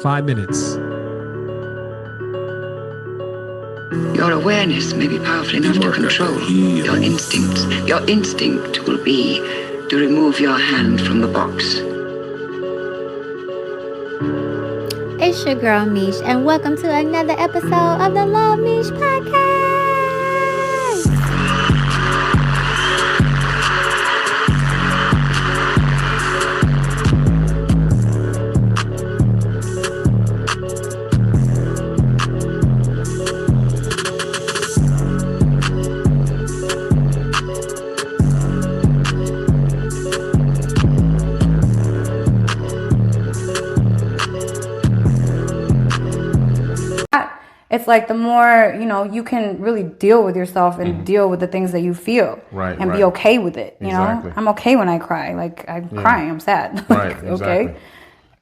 5 minutes. Your awareness may be powerful enough to control your instincts. Your instinct will be to remove your hand from the box. It's your girl Meesh, and welcome to another episode of the Luv MEESH Podcast. It's like the more, you can really deal with yourself and deal with the things that you feel. Right. Be okay with it. Exactly. I'm okay when I cry. Like I'm crying, I'm sad. Right, exactly. Okay.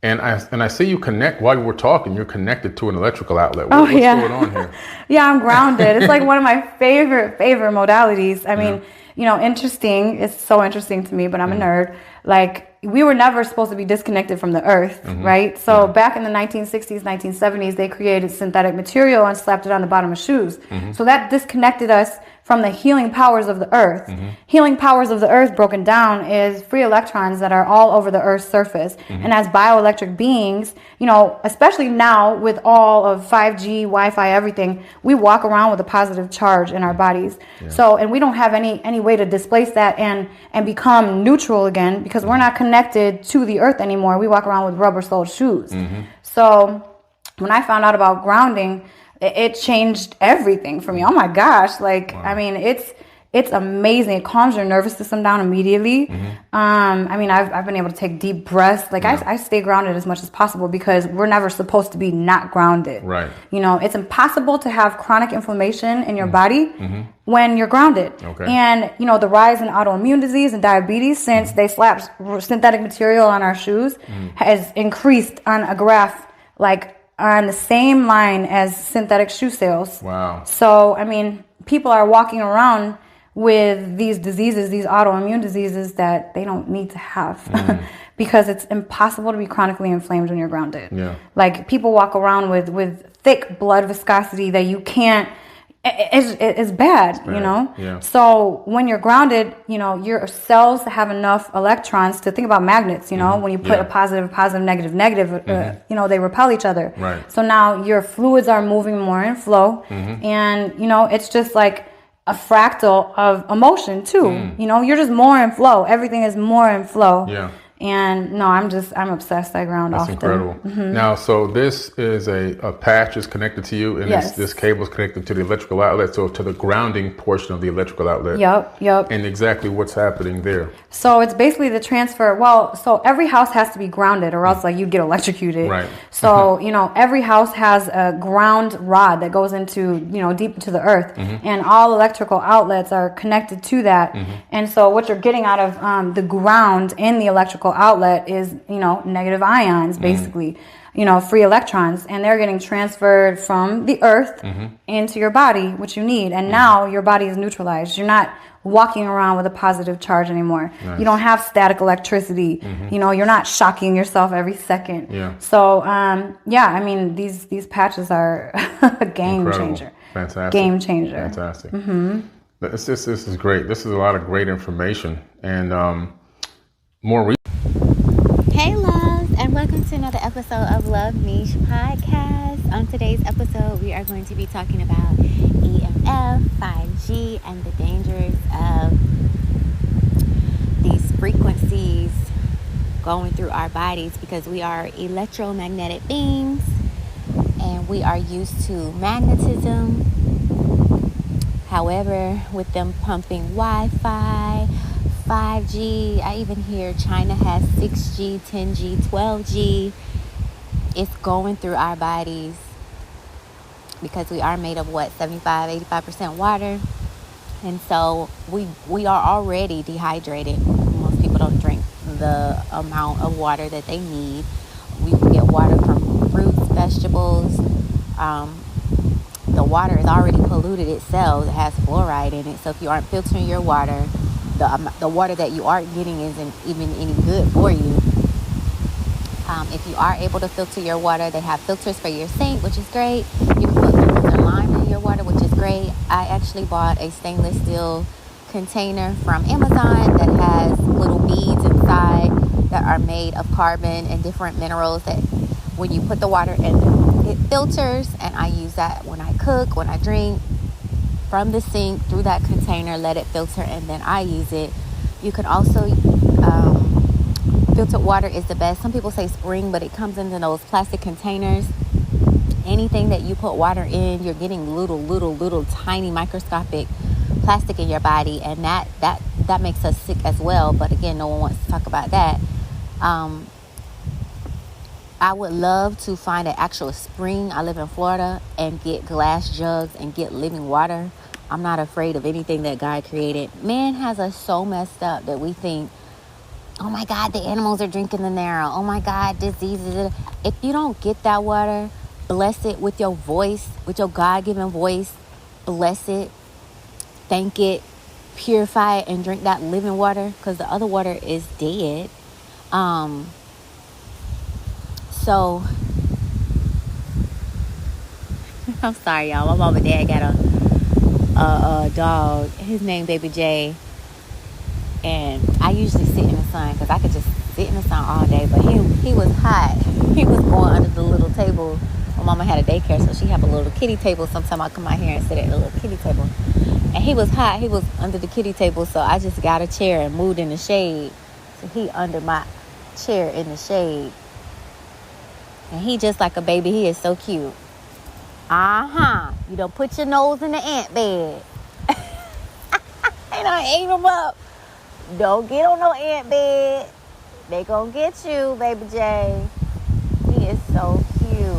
And I see you connect while you were talking. You're connected to an electrical outlet. What's going on here? Yeah, I'm grounded. It's like one of my favorite modalities. I mean, interesting. It's so interesting to me, but I'm a nerd. Like we were never supposed to be disconnected from the earth, right? So back in the 1960s, 1970s, they created synthetic material and slapped it on the bottom of shoes. So that disconnected us from the healing powers of the earth. Healing powers of the earth broken down is free electrons that are all over the earth's surface. And as bioelectric beings, especially now with all of 5G, Wi-Fi, everything, we walk around with a positive charge in our bodies. So, and we don't have any way to displace that and become neutral again because we're not connected to the earth anymore. We walk around with rubber-soled shoes. So when I found out about grounding, it changed everything for me. Oh my gosh. Like, wow. I mean, it's amazing. It calms your nervous system down immediately. I mean, I've been able to take deep breaths. Like I stay grounded as much as possible because we're never supposed to be not grounded. Right. It's impossible to have chronic inflammation in your body when you're grounded. Okay. And, the rise in autoimmune disease and diabetes since they slapped synthetic material on our shoes has increased on a graph, like on the same line as synthetic shoe sales. Wow. So, I mean, people are walking around with these diseases, these autoimmune diseases that they don't need to have because it's impossible to be chronically inflamed when you're grounded. Yeah. Like people walk around with thick blood viscosity that you can't, it's bad, Yeah. So when you're grounded, your cells have enough electrons to think about magnets, when you put a positive, negative, they repel each other. Right. So now your fluids are moving more in flow and, it's just like a fractal of emotion too. You're just more in flow. Everything is more in flow. Yeah. And no, I'm obsessed. I ground That's often. incredible. Now, so this is a patch is connected to you, and this cable is connected to the electrical outlet, so to the grounding portion of the electrical outlet. Yep. And exactly what's happening there. So it's basically the transfer. Well, so every house has to be grounded or else you'd get electrocuted. Right. So, every house has a ground rod that goes into, deep into the earth and all electrical outlets are connected to that. And so what you're getting out of the ground in the electrical outlet is, negative ions, basically, free electrons, and they're getting transferred from the earth into your body, which you need. And now your body is neutralized. You're not walking around with a positive charge anymore. Nice. You don't have static electricity. You're not shocking yourself every second. Yeah. So, I mean, these patches are a game changer. Fantastic. Game changer. Fantastic. This is great. This is a lot of great information and more. Hey loves, and welcome to another episode of Luv MEESH Podcast. On today's episode, we are going to be talking about EMF, 5G, and the dangers of these frequencies going through our bodies because we are electromagnetic beings and we are used to magnetism. However, with them pumping Wi-Fi, 5G, I even hear China has 6G, 10G, 12G. It's going through our bodies because we are made of 75-85% water. And so we are already dehydrated. Most people don't drink the amount of water that they need. We get water from fruits, vegetables. The water is already polluted itself. It has fluoride in it. So if you aren't filtering your water, the water that you aren't getting isn't even any good for you. If you are able to filter your water, they have filters for your sink, which is great. You can put lemons and lime in your water, which is great. I actually bought a stainless steel container from Amazon that has little beads inside that are made of carbon and different minerals that when you put the water in, it filters. And I use that when I cook, when I drink, from the sink through that container, let it filter, and then I use it. You can also filtered water is the best. Some people say spring, but it comes in those plastic containers. Anything that you put water in, you're getting little tiny microscopic plastic in your body, and that makes us sick as well. But again, no one wants to talk about that. I would love to find an actual spring. I live in Florida, and get glass jugs and get living water. I'm not afraid of anything that God created. Man has us so messed up that we think, oh my God, the animals are drinking in there. Oh my God, diseases. If you don't get that water, bless it with your voice, with your God-given voice. Bless it, thank it, purify it, and drink that living water, because the other water is dead. So, I'm sorry, y'all. My mom and dad got a dog. His name Baby J. And I usually sit in the sun, because I could just sit in the sun all day. But he was hot. He was going under the little table. My mama had a daycare, so she had a little kitty table. Sometimes I come out here and sit at the little kitty table. And he was hot. He was under the kitty table, so I just got a chair and moved in the shade. So he under my chair in the shade. And he just like a baby. He is so cute. You don't put your nose in the ant bed. And I ate him up. Don't get on no ant bed. They gonna get you, Baby J. He is so cute.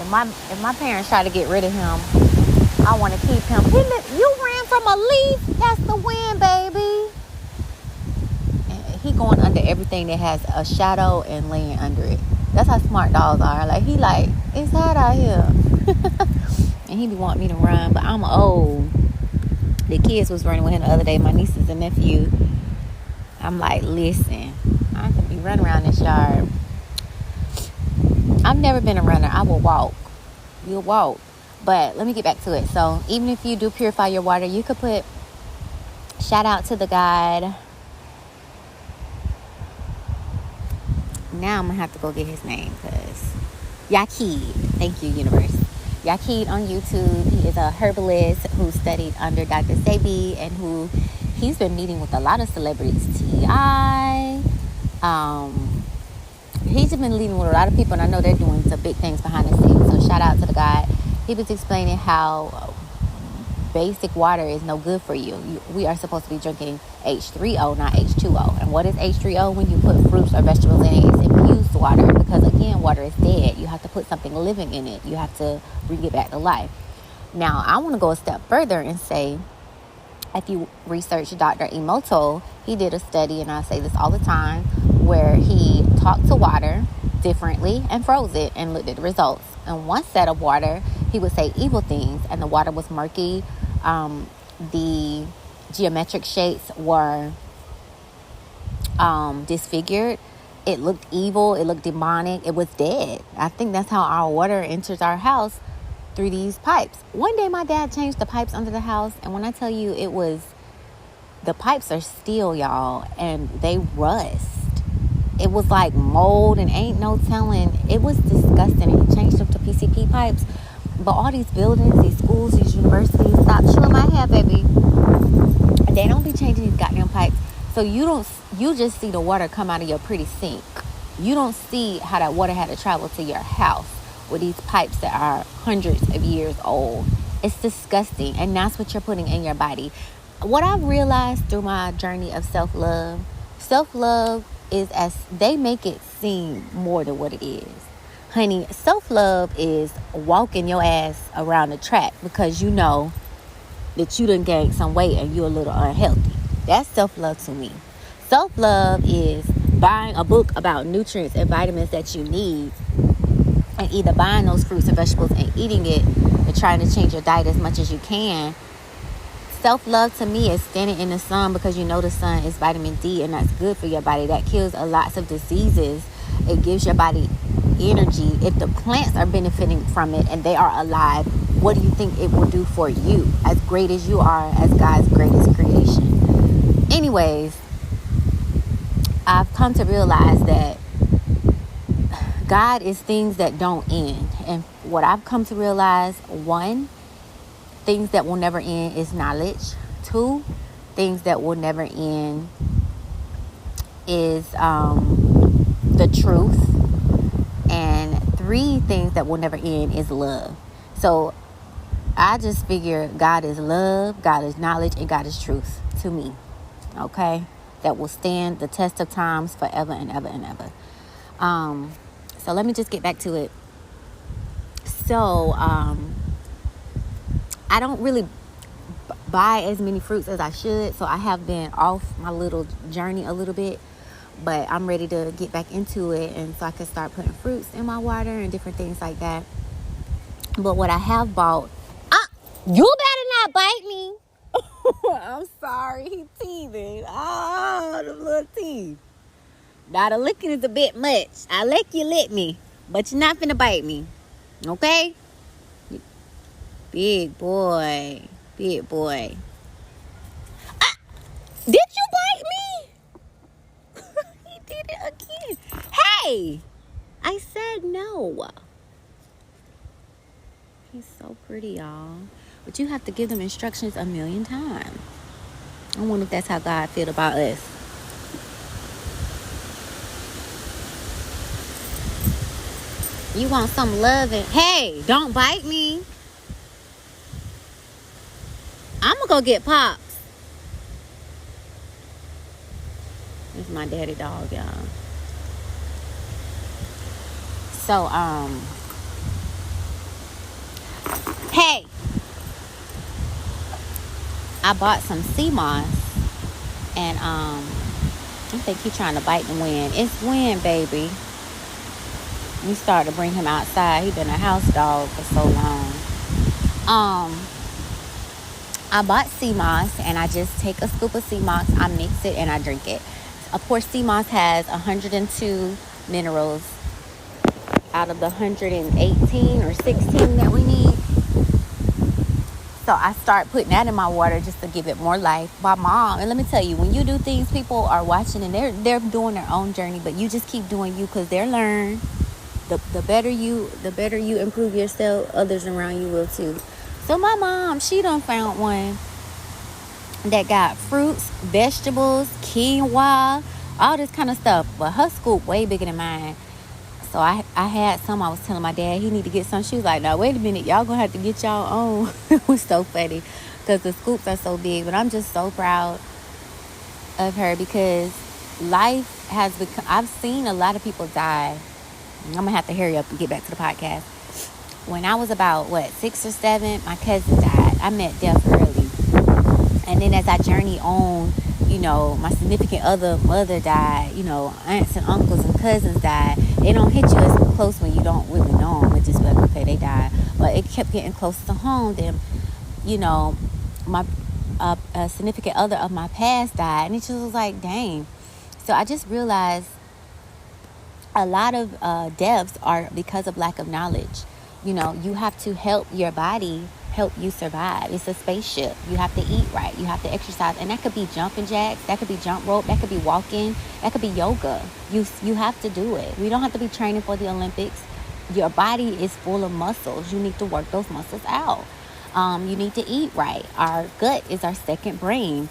If my parents try to get rid of him, I want to keep him. You ran from a leaf. That's the wind, baby. And he going under everything that has a shadow and laying under it. That's how smart dogs are. It's hot out here. And he be wanting me to run, but I'm old. The kids was running with him the other day, my nieces and nephew. I'm like, listen, I could be running around this yard. I've never been a runner. I will walk. You'll walk. But let me get back to it. So even if you do purify your water, you could put, shout out to the guide. Now I'm going to have to go get his name, because Yakid. Thank you, universe. Yakid on YouTube. He is a herbalist who studied under Dr. Sebi, and he's been meeting with a lot of celebrities. Ttyl. He's been leading with a lot of people, and I know they're doing some big things behind the scenes. So shout out to the guy. He was explaining how basic water is no good for you. We are supposed to be drinking H3O, not H2O. And what is H3O? When you put fruits or vegetables in it, it's infused water, because again, water is dead. You have to put something living in it. You have to bring it back to life. Now, I want to go a step further and say, if you research Dr. Emoto, he did a study, and I say this all the time, where he talked to water differently and froze it and looked at the results. In one set of water, he would say evil things, and the water was murky. The geometric shapes were disfigured. It looked evil. It looked demonic. It was dead. I think that's how our water enters our house, through these pipes. One day my dad changed the pipes under the house, and when I tell you, the pipes are steel, y'all, and they rust. It was like mold, and ain't no telling. It was disgusting, and he changed them to PCP pipes. But all these buildings, these schools, these universities, stop chewing my hair, baby. They don't be changing these goddamn pipes. So you just see the water come out of your pretty sink. You don't see how that water had to travel to your house with these pipes that are hundreds of years old. It's disgusting, and that's what you're putting in your body. What I've realized through my journey of self-love is, as they make it seem more than what it is. Honey, self-love is walking your ass around the track because you know that you done gained some weight and you're a little unhealthy. That's self-love to me. Self-love is buying a book about nutrients and vitamins that you need, and either buying those fruits and vegetables and eating it, and trying to change your diet as much as you can. Self-love to me is standing in the sun, because you know the sun is vitamin D, and that's good for your body. That kills a lots of diseases. It gives your body energy. If the plants are benefiting from it and they are alive, what do you think it will do for you? As great as you are, as God's greatest creation. Anyways, I've come to realize that God is things that don't end. And what I've come to realize, 1, things that will never end is knowledge. 2, things that will never end is the truth. And 3, things that will never end is love. So I just figure God is love, God is knowledge, and God is truth to me. Okay? That will stand the test of times forever and ever and ever. So let me just get back to it. So I don't really buy as many fruits as I should. So I have been off my little journey a little bit. But I'm ready to get back into it. And so I can start putting fruits in my water and different things like that. But what I have bought... you better not bite me. I'm sorry. He's teething. Oh, the little teeth. Now the licking is a bit much. I lick you, lick me. But you're not finna bite me. Okay? Big boy. Big boy. Did you bite me? He did it again. Hey! I said no. He's so pretty, y'all. But you have to give them instructions 1,000,000 times. I wonder if that's how God feel about us. You want some loving? Hey, don't bite me. I'm gonna go get Pops. This is my daddy dog, y'all. So, hey, I bought some sea moss, and I think he's trying to bite the wind. It's wind, baby. We started to bring him outside. He's been a house dog for so long. I bought sea moss, and I just take a scoop of sea moss, I mix it, and I drink it. Of course, sea moss has 102 minerals out of the 118 or 16 that we need. So I start putting that in my water just to give it more life. My mom, and let me tell you, when you do things, people are watching and they're doing their own journey, but you just keep doing you, because they'll learn. The better you improve yourself, others around you will too. So my mom, she done found one that got fruits, vegetables, quinoa, all this kind of stuff. But her scoop way bigger than mine. So I had some. I was telling my dad he need to get some. She was like, no, wait a minute. Y'all going to have to get y'all own. It was so funny because the scoops are so big. But I'm just so proud of her, because life has become... I've seen a lot of people die. I'm going to have to hurry up and get back to the podcast. When I was about, 6 or 7, my cousin died. I met death early. And then as I journey on, my significant other mother died. Aunts and uncles and cousins died. They don't hit you as close when you don't really know them. It's just like, okay, they died. But it kept getting closer to home. Then, my a significant other of my past died. And it just was like, dang. So I just realized a lot of deaths are because of lack of knowledge. You have to help your body help you survive. It's a spaceship. You have to eat right. You have to exercise. And that could be jumping jacks. That could be jump rope. That could be walking. That could be yoga. You have to do it. We don't have to be training for the Olympics. Your body is full of muscles. You need to work those muscles out. You need to eat right. Our gut is our second brain.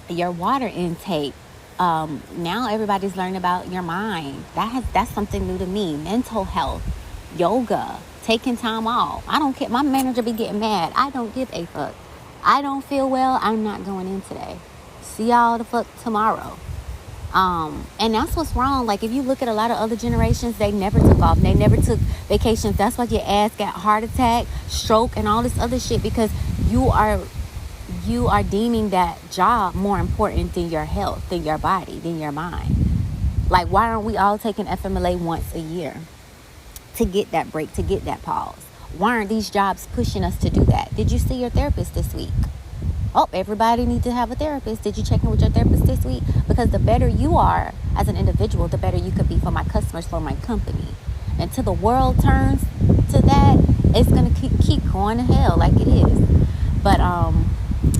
Your water intake. Now everybody's learning about your mind. That's something new to me. Mental health. Yoga. Taking time off. I don't care. My manager be getting mad. I don't give a fuck. I don't feel well. I'm not going in today. See y'all the fuck tomorrow. And that's what's wrong. Like, if you look at a lot of other generations, they never took off. They never took vacations. That's why your ass got heart attack, stroke, and all this other shit, because you are deeming that job more important than your health, than your body, than your mind. Like, why aren't we all taking FMLA once a year to get that break, to get that pause? Why aren't these jobs pushing us to do that? Did you see your therapist this week? oh, everybody needs to have a therapist. Did you check in with your therapist this week? Because the better you are as an individual, the better you could be for my customers, for my company. Until the world turns to that, it's going to keep going to hell like it is. But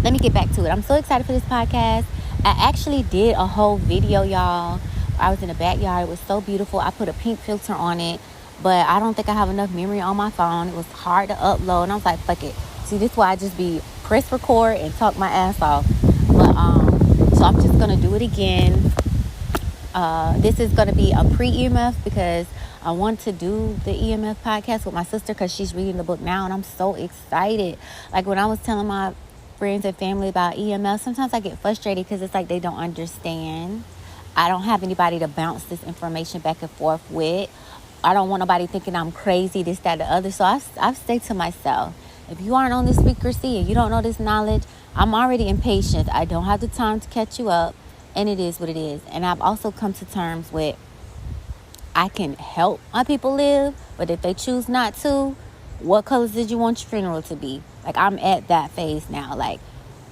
let me get back to it. I'm so excited for this podcast. I actually did a whole video, y'all. I was in the backyard. It was so beautiful. I put a pink filter on it, but I don't think I have enough memory on my phone. It was hard to upload, and I was like, fuck it. See, this is why I just be press record and talk my ass off. But so I'm just gonna do it again. This is gonna be a pre-EMF because I want to do the EMF podcast with my sister because she's reading the book now, and I'm so excited. Like when I was telling my friends and family about EMF, sometimes I get frustrated because it's like they don't understand. I don't have anybody to bounce this information back and forth with. I don't want nobody thinking I'm crazy, this, that, the other. So I've stayed to myself. If you aren't on this frequency and you don't know this knowledge, I'm already impatient. I don't have the time to catch you up, and it is what it is. And I've also come to terms with I can help my people live, but if they choose not to, what colors did you want your funeral to be? Like, I'm at that phase now. Like,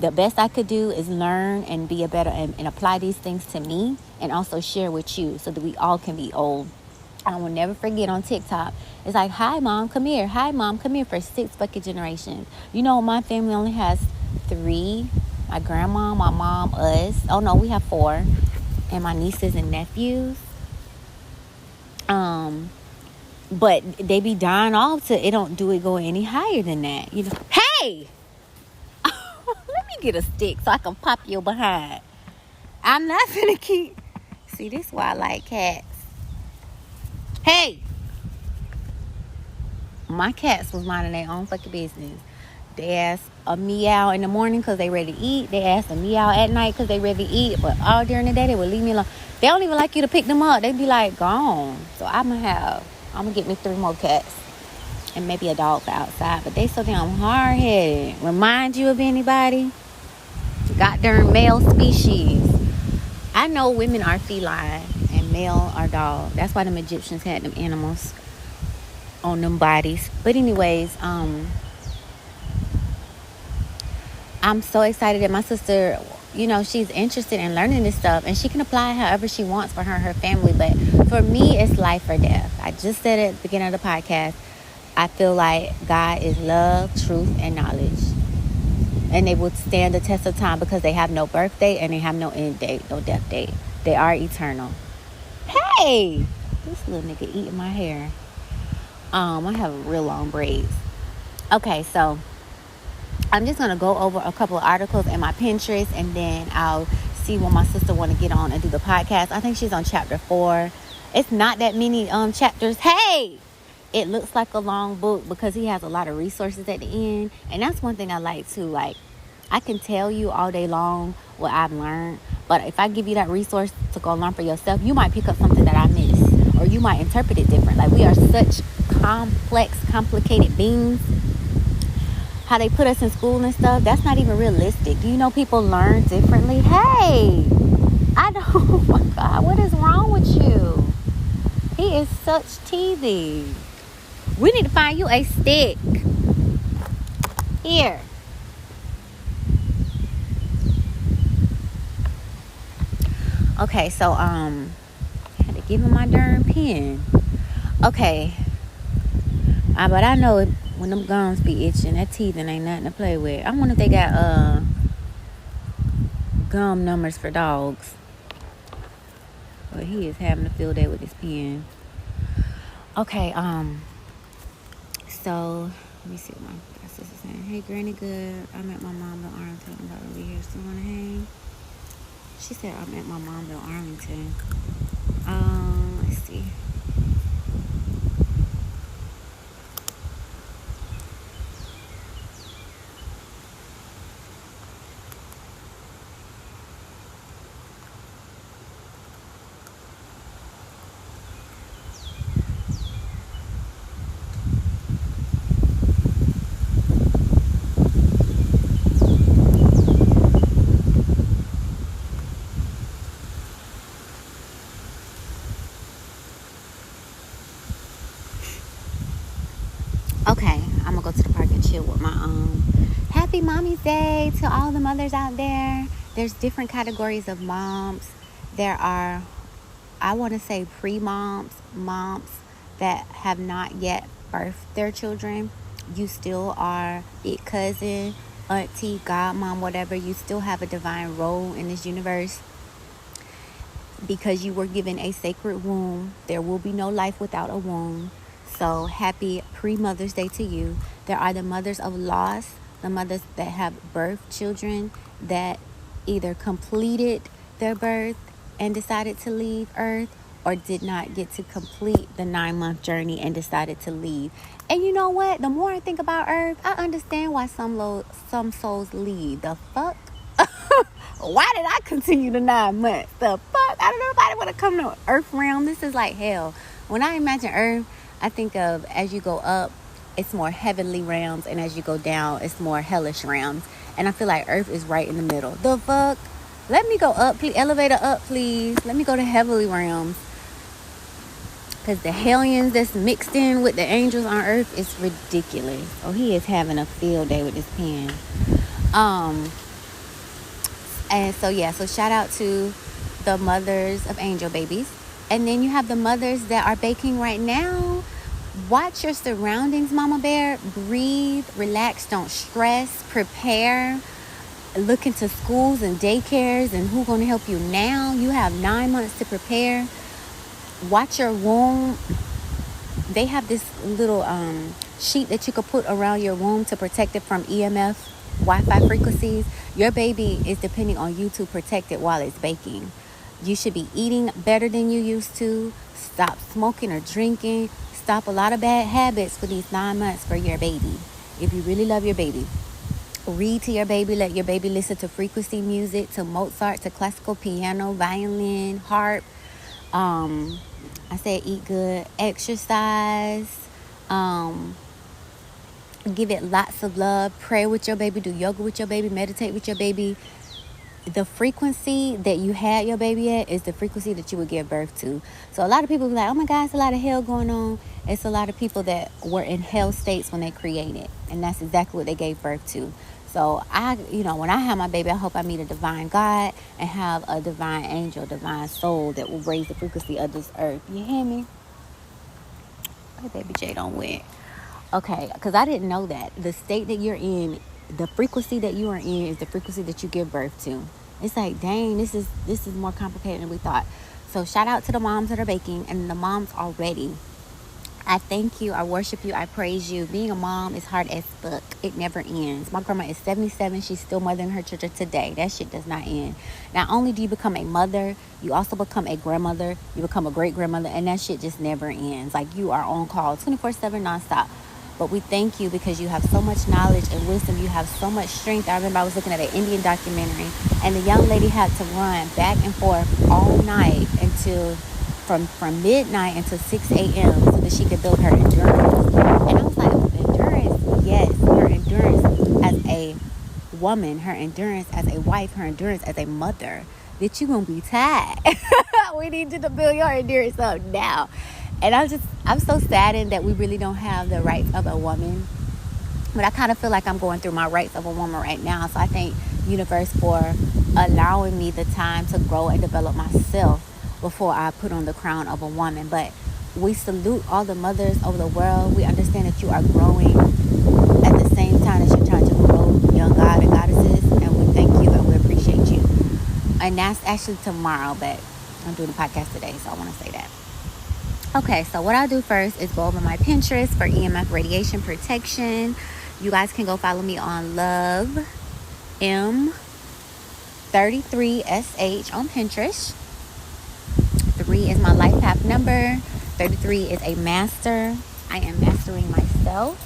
the best I could do is learn and be a better and apply these things to me and also share with you so that we all can be old. I will never forget on TikTok. It's like, hi, Mom, come here. Hi, Mom, come here for 6 fucking generations. You know, my family only has 3. My grandma, my mom, us. Oh, no, we have 4. And my nieces and nephews. But they be dying off to it don't do it go any higher than that. You know, hey! Let me get a stick so I can pop your behind. I'm not gonna keep. See, this is why I like cats. Hey! My cats was minding their own fucking business. They ask a meow in the morning because they ready to eat. They ask a meow at night because they ready to eat. But all during the day, they would leave me alone. They don't even like you to pick them up. They be like, gone. So I'm going to get me 3 more cats. And maybe a dog for outside. But they so damn hard-headed. Remind you of anybody? Goddamn male species. I know women are feline and male are dog. That's why them Egyptians had them animals on them bodies. But anyways, I'm so excited that my sister, you know, she's interested in learning this stuff and she can apply it however she wants for her and her family. But for me, it's life or death. I just said it at the beginning of the podcast. I feel like God is love, truth, and knowledge. And they would stand the test of time because they have no birth date and they have no end date, no death date. They are eternal. Hey! This little nigga eating my hair. I have real long braids. Okay, so I'm just going to go over a couple of articles in my Pinterest and then I'll see when my sister want to get on and do the podcast. I think she's on chapter 4. It's not that many chapters. Hey! It looks like a long book because he has a lot of resources at the end. And that's one thing I like too. Like, I can tell you all day long what I've learned. But if I give you that resource to go learn for yourself, you might pick up something that I missed. Or you might interpret it different. Like, we are such complex, complicated beings. How they put us in school and stuff, that's not even realistic. Do you know people learn differently? Hey! I don't... Oh my God, what is wrong with you? He is such teasy. We need to find you a stick. Here. Okay, so I had to give him my darn pen. Okay. But I know when them gums be itching, that teething ain't nothing to play with. I wonder if they got gum numbers for dogs. But he is having a field day with his pen. Okay, so let me see what my sister is saying. Hey, Granny, good. I met my mom in Arlington. I'm about to be here. Still want to hang? She said I met my mom in Arlington. Let's see. Okay, I'm gonna go to the park and chill with my happy Mommy's Day to all the mothers out there. There's different categories of moms. There are, I want to say, pre-moms, moms that have not yet birthed their children. You still are big cousin, auntie, godmom, whatever. You still have a divine role in this universe because you were given a sacred womb. There will be no life without a womb. So happy pre-Mother's Day to you. There are the mothers of loss, the mothers that have birthed children that either completed their birth and decided to leave Earth, or did not get to complete the 9-month journey and decided to leave. And you know what? The more I think about Earth, I understand why some souls leave. The fuck? Why did I continue the 9 months? The fuck? I don't know if I want to come to Earth realm. This is like hell. When I imagine Earth, I think of as you go up, it's more heavenly realms, and as you go down, it's more hellish realms. And I feel like Earth is right in the middle. The fuck? Let me go up, please. Elevator up, please. Let me go to heavenly realms. Because the hellions that's mixed in with the angels on Earth is ridiculous. Oh, he is having a field day with this pen. And so, yeah. So, shout out to the mothers of angel babies. And then you have the mothers that are baking right now. Watch your surroundings, Mama Bear. Breathe, relax, don't stress, prepare. Look into schools and daycares and who's going to help you now. You have 9 months to prepare. Watch your womb. They have this little sheet that you could put around your womb to protect it from EMF, Wi-Fi frequencies. Your baby is depending on you to protect it while it's baking. You should be eating better than you used to. Stop smoking or drinking. Stop a lot of bad habits for these 9 months for your baby. If you really love your baby, read to your baby. Let your baby listen to frequency music, to Mozart, to classical piano, violin, harp. I said eat good, exercise, give it lots of love, pray with your baby, do yoga with your baby, meditate with your baby. The frequency that you had your baby at is the frequency that you would give birth to. So a lot of people be like, oh my God, it's a lot of hell going on. It's a lot of people that were in hell states when they created, and that's exactly what they gave birth to. So when I have my baby, I hope I meet a divine God and have a divine angel, divine soul that will raise the frequency of this earth. You hear me? My baby J don't win. Okay, because I didn't know that. The state that you're in, the frequency that you are in is the frequency that you give birth to. It's like, dang, this is more complicated than we thought. So shout out to the moms that are baking and the moms already. I thank you. I worship you. I praise you. Being a mom is hard as fuck. It never ends. My grandma is 77. She's still mothering her children today. That shit does not end. Not only do you become a mother, you also become a grandmother. You become a great-grandmother. And that shit just never ends. Like, you are on call 24/7 nonstop. But we thank you because you have so much knowledge and wisdom. You have so much strength. I remember I was looking at an Indian documentary, and the young lady had to run back and forth all night until from midnight until 6 a.m. so that she could build her endurance. And I was like, endurance, yes, her endurance as a woman, her endurance as a wife, her endurance as a mother. Bitch, you gonna be tired. We need you to build your endurance up now. And I'm so saddened that we really don't have the rights of a woman. But I kind of feel like I'm going through my rights of a woman right now. So I thank universe for allowing me the time to grow and develop myself before I put on the crown of a woman. But we salute all the mothers over the world. We understand that you are growing at the same time as you're trying to grow young God and goddesses. And we thank you and we appreciate you. And that's actually tomorrow, but I'm doing a podcast today, so I want to say that. Okay, so what I'll do first is go over my Pinterest for EMF radiation protection. You guys can go follow me on Luv M33SH on Pinterest. 3 is my life path number. 33 is a master. I am mastering myself.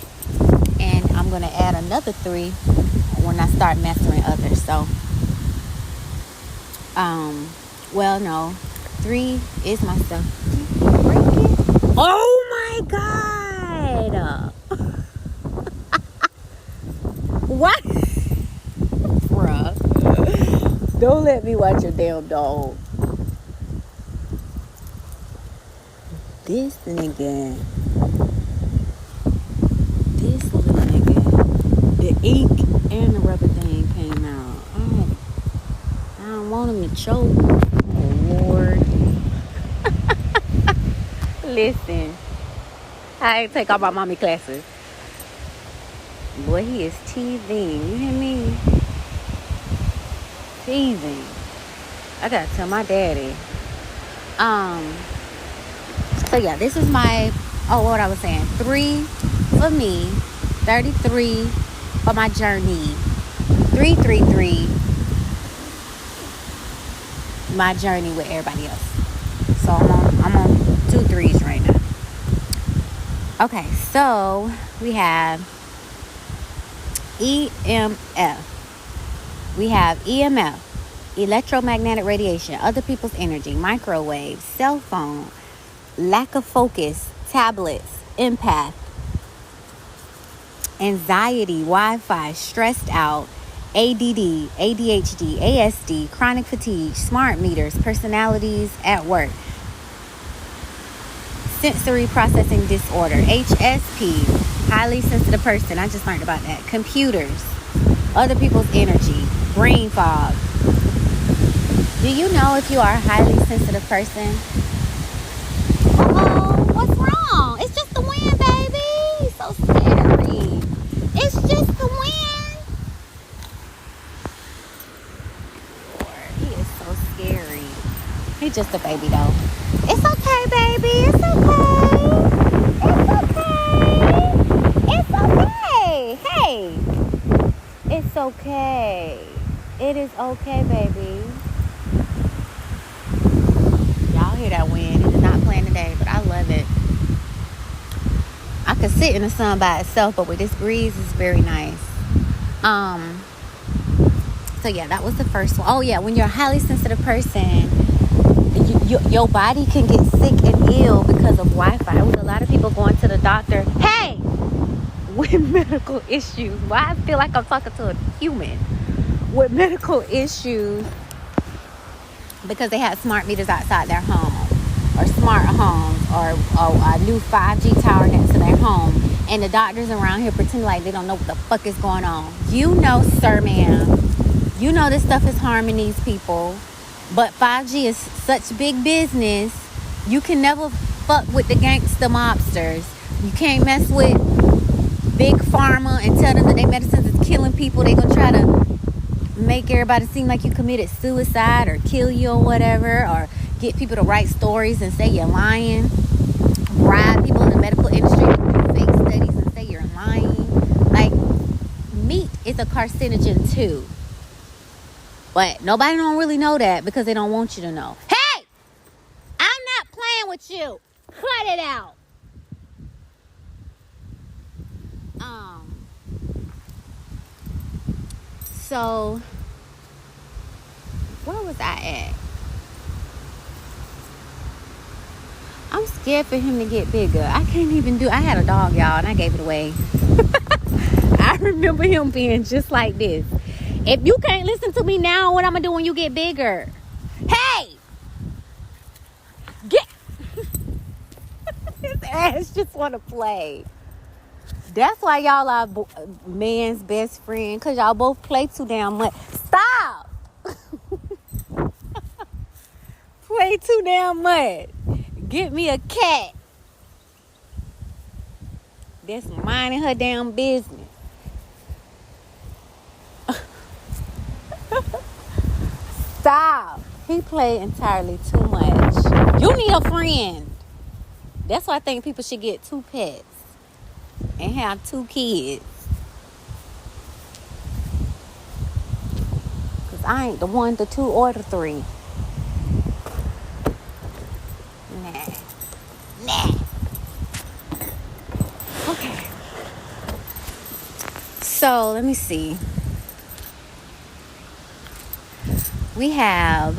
And I'm going to add another 3 when I start mastering others. So, no. 3 is myself. Oh my God! What? Bruh. Don't let me watch your damn dog. This nigga. The ink animal. rubber thing came out. I don't want him to choke. Oh, Lord. Listen. I take all my mommy classes. Boy, he is teething. You hear me? Teething. I gotta tell my daddy. So yeah, this is my, what I was saying. 3 for me, 33 for my journey. 333 my journey with everybody else. So I'm on 2 3s right now. Okay, so we have EMF. We have EMF, electromagnetic radiation, other people's energy, microwaves, cell phone, lack of focus, tablets, empath, anxiety, Wi-Fi, stressed out, ADD, ADHD, ASD, chronic fatigue, smart meters, personalities at work, sensory processing disorder, HSP, highly sensitive person. I just learned about that. Computers, other people's energy, brain fog. Do you know if you are a highly sensitive person? What's wrong? It's just the wind, baby. So scary. It's just the wind. Lord, he is so scary. He's just a baby, though. It's okay, baby. It's okay. It's okay. Hey. It's okay. It is okay, baby. Y'all hear that wind? It is not playing today, but I love it. I could sit in the sun by itself, but with this breeze, it's very nice. So yeah, that was the first one. Oh yeah, when you're a highly sensitive person, your body can get sick and ill because of Wi-Fi. There was a lot of people going to the doctor, hey, with medical issues. Why I feel like I'm talking to a human with medical issues because they had smart meters outside their home, or smart homes, or a new 5G tower next to their home, and the doctors around here pretend like they don't know what the fuck is going on. You know, sir, ma'am, you know this stuff is harming these people, but 5G is such big business. You can never fuck with the gangster mobsters. You can't mess with big pharma and tell them that their medicines is killing people. They gonna try to make everybody seem like you committed suicide or kill you or whatever, or get people to write stories and say you're lying, bribe people in the medical industry to do fake studies and say you're lying. Like, meat is a carcinogen too, but nobody don't really know that because they don't want you to know. Hey, I'm not playing with you. Cut it out. So where was I at? I'm scared for him to get bigger. I had a dog, y'all, and I gave it away. I remember him being just like this. If you can't listen to me now, what I'm gonna do when you get bigger? Hey! Get! His ass just wanna play. That's why y'all are man's best friend, because y'all both play too damn much. Stop! Play too damn much. Get me a cat that's minding her damn business. Stop. He play entirely too much. You need a friend. That's why I think people should get 2 pets and have 2 kids. Because I ain't the 1, the 2, or the 3. Nah. Okay. So, let me see. We have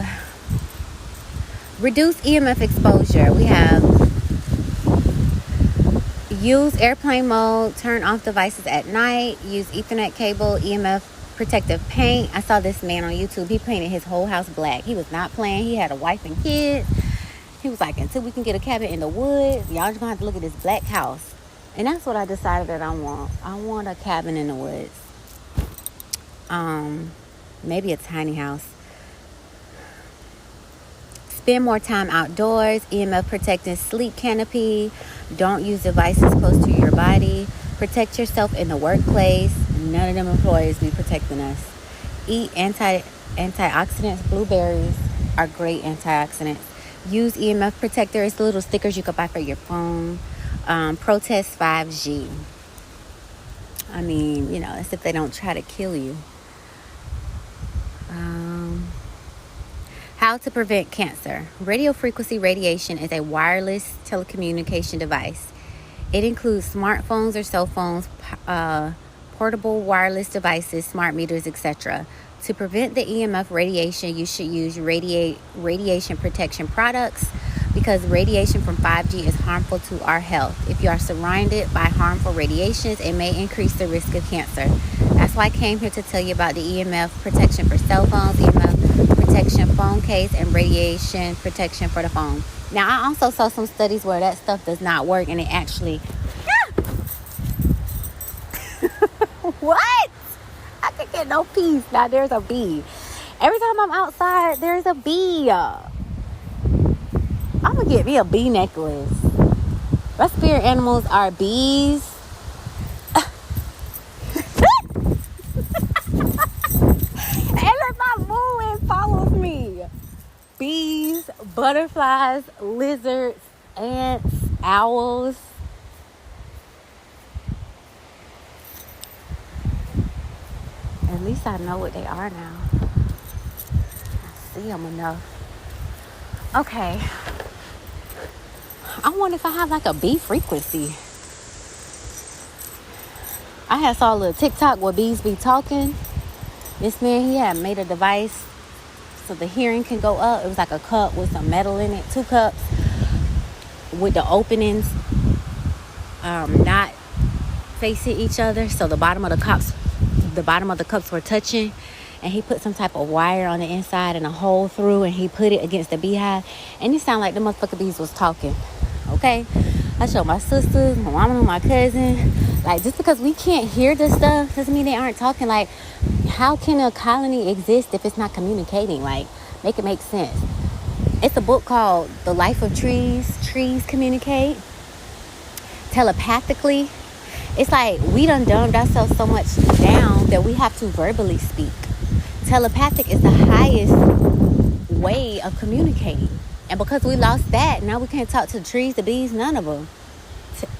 reduced EMF exposure. We have use airplane mode, turn off devices at night, use Ethernet cable, EMF protective paint. I saw this man on YouTube. He painted his whole house black. He was not playing. He had a wife and kids. He was like, until we can get a cabin in the woods, y'all just gonna have to look at this black house. And that's what I decided that I want. I want a cabin in the woods. maybe a tiny house. Spend more time outdoors. EMF protecting sleep canopy. Don't use devices close to your body. Protect yourself in the workplace. None of them employees be protecting us. Eat antioxidants. Blueberries are great antioxidants. Use EMF protector. It's the little stickers you could buy for your phone. Protest 5G. I mean, that's if they don't try to kill you. How to prevent cancer. Radio frequency radiation is a wireless telecommunication device. It includes smartphones or cell phones, portable wireless devices, smart meters, etc. To prevent the EMF radiation, you should use radiation protection products because radiation from 5G is harmful to our health. If you are surrounded by harmful radiations, it may increase the risk of cancer. That's why I came here to tell you about the EMF protection for cell phones, EMF protection phone case, and radiation protection for the phone. Now, I also saw some studies where that stuff does not work, and it actually... What? I can get no peace. Now, there's a bee. Every time I'm outside, there's a bee. I'm going to get me a bee necklace. My spirit animals are bees. And my moon follows me. Bees, butterflies, lizards, ants, owls. At least I know what they are now. I see them enough. Okay. I wonder if I have like a bee frequency. I had saw a little TikTok where bees be talking. This man, he had made a device so the hearing can go up. It was like a cup with some metal in it. 2 cups with the openings not facing each other. So the bottom of the cups were touching. And he put some type of wire on the inside and a hole through, and he put it against the beehive. And it sounded like the motherfucking bees was talking. Okay? I showed my sisters, my mama, my cousin. Like, just because we can't hear this stuff doesn't mean they aren't talking. Like, how can a colony exist if it's not communicating? Like, make it make sense. It's a book called The Life of Trees. Trees communicate telepathically. It's like we done dumbed ourselves so much down that we have to verbally speak. Telepathic is the highest way of communicating. And because we lost that, now we can't talk to the trees, the bees, none of them.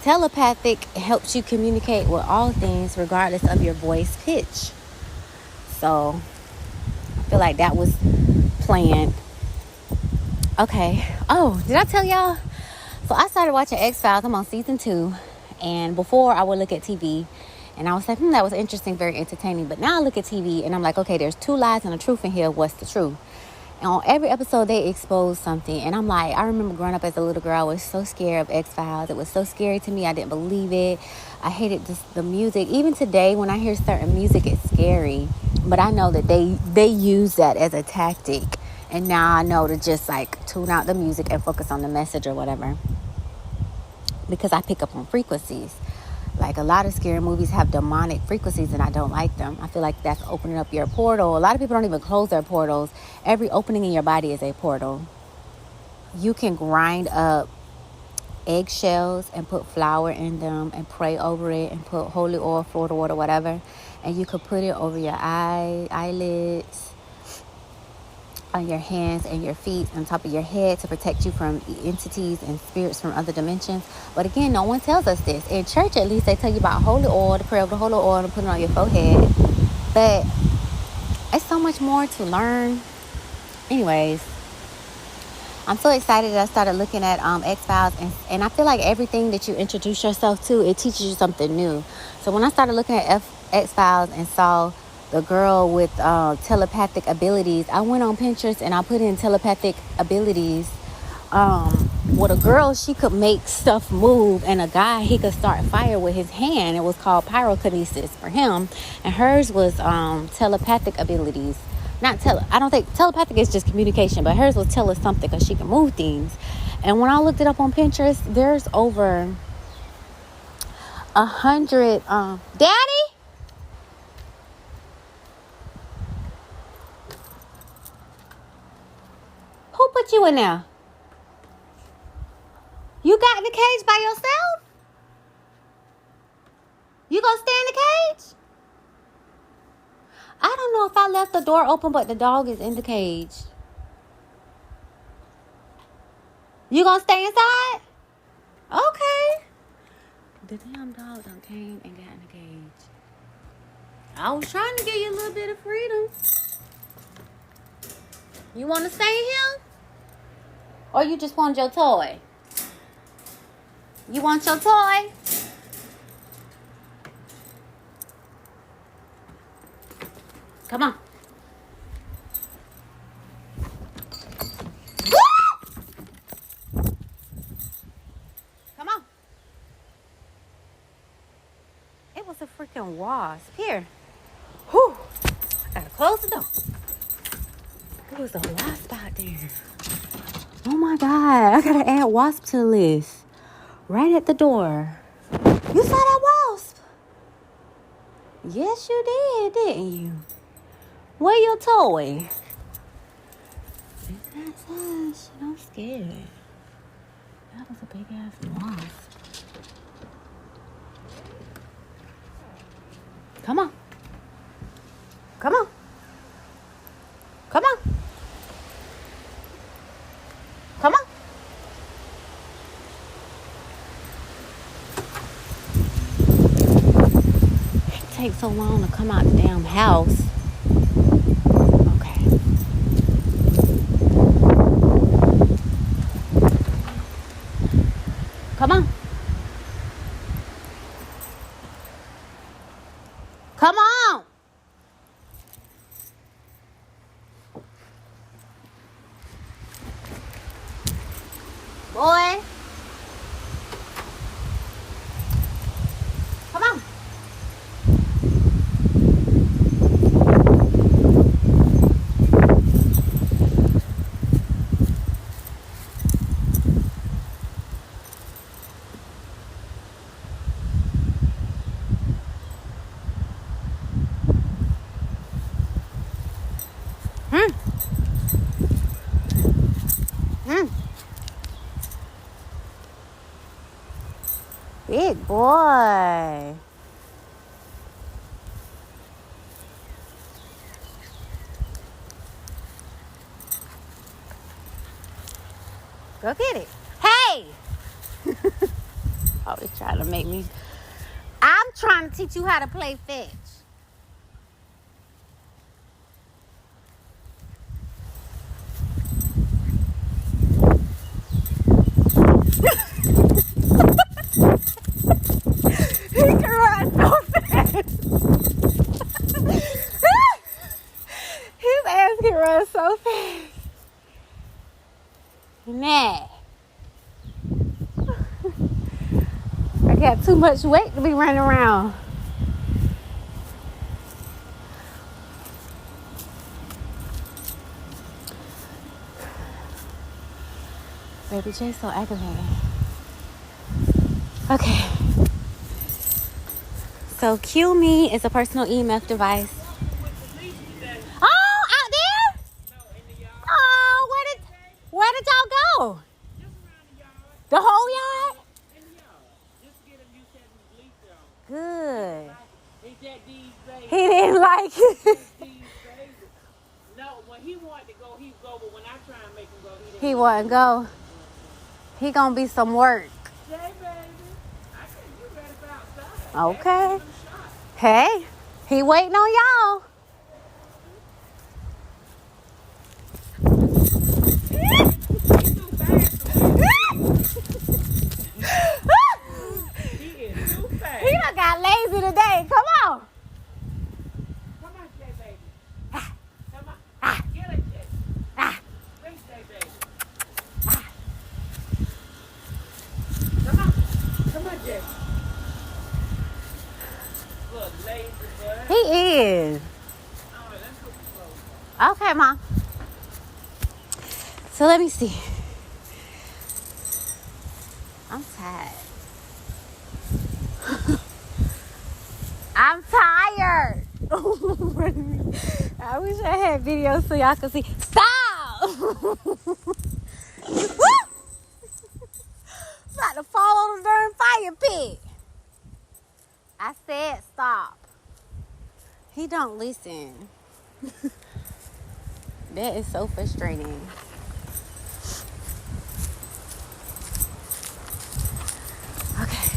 Telepathic helps you communicate with all things regardless of your voice pitch. So I feel like that was planned. Okay. Oh, did I tell y'all? So I started watching X-Files. I'm on season 2. And before I would look at TV and I was like, that was interesting, very entertaining. But now I look at TV and I'm like, okay, there's 2 lies and a truth in here. What's the truth? And on every episode, they expose something. And I'm like, I remember growing up as a little girl, I was so scared of X-Files. It was so scary to me. I didn't believe it. I hated the music. Even today, when I hear certain music, it's scary. But I know that they use that as a tactic. And now I know to just like tune out the music and focus on the message or whatever. Because I pick up on frequencies. Like a lot of scary movies have demonic frequencies and I don't like them. I feel like that's opening up your portal. A lot of people don't even close their portals. Every opening in your body is a portal. You can grind up eggshells and put flour in them and pray over it and put holy oil, Florida water, whatever. And you could put it over your eyelids, on your hands and your feet, on top of your head to protect you from entities and spirits from other dimensions. But again, no one tells us this. In church, at least, they tell you about holy oil, to pray over the holy oil and put it on your forehead. But it's so much more to learn. Anyways, I'm so excited that I started looking at X-Files. And I feel like everything that you introduce yourself to, it teaches you something new. So when I started looking at X-Files and saw the girl with telepathic abilities, I went on Pinterest and I put in telepathic abilities. With a girl, she could make stuff move, and a guy, he could start fire with his hand. It was called pyrokinesis for him, and hers was telepathic abilities. I don't think telepathic is just communication, but hers was tell us something because she can move things. And when I looked it up on Pinterest, there's over 100. Daddy. put you in there? You got in the cage by yourself? You gonna stay in the cage? I don't know if I left the door open, but the dog is in the cage. You gonna stay inside? Okay. The damn dog done came and got in the cage. I was trying to give you a little bit of freedom. You want to stay here? Or you just want your toy? You want your toy? Come on. Come on. It was a freaking wasp. Here. Whew. I gotta close the door. It was a wasp out there. Oh my God. I gotta add wasp to the list. Right at the door. You saw that wasp? Yes, you did, didn't you? Where your toy? It's not touch. I'm scared. That was a big ass wasp. Come on. Come on. Come on. Come on. It takes so long to come out the damn house. Okay. Come on. Come on. Boy. Come on. Big boy. Go get it. Hey! Always trying to make me. I'm trying to teach you how to play fetch. He can run so fast. His ass can run so fast. Nah. I got too much weight to be running around. Baby J's so aggravating. Okay. So QMe is a personal EMF device. Oh, out there? Oh, where did y'all go? The whole yard? Good. He didn't like it. No, when he wanted to go, he'd go, but when I try and make him go, he wouldn't go. He gonna be some work. Hey, baby. I said, you ready for outside? Okay. Hey, he waiting on y'all. He is too fast. He done got lazy today. Come on. Come on, Jay, baby. Come on. Get it, Jay. Bring Jay, baby. Come on. Come on, Jay. Look, lazy bud. He is. All right, let's put the clothes on. Okay, Mom. So let me see. I'm tired. I'm tired. I wish I had videos so y'all could see. Stop! About to fall on the darn fire pit. I said stop. He don't listen. That is so frustrating. Okay.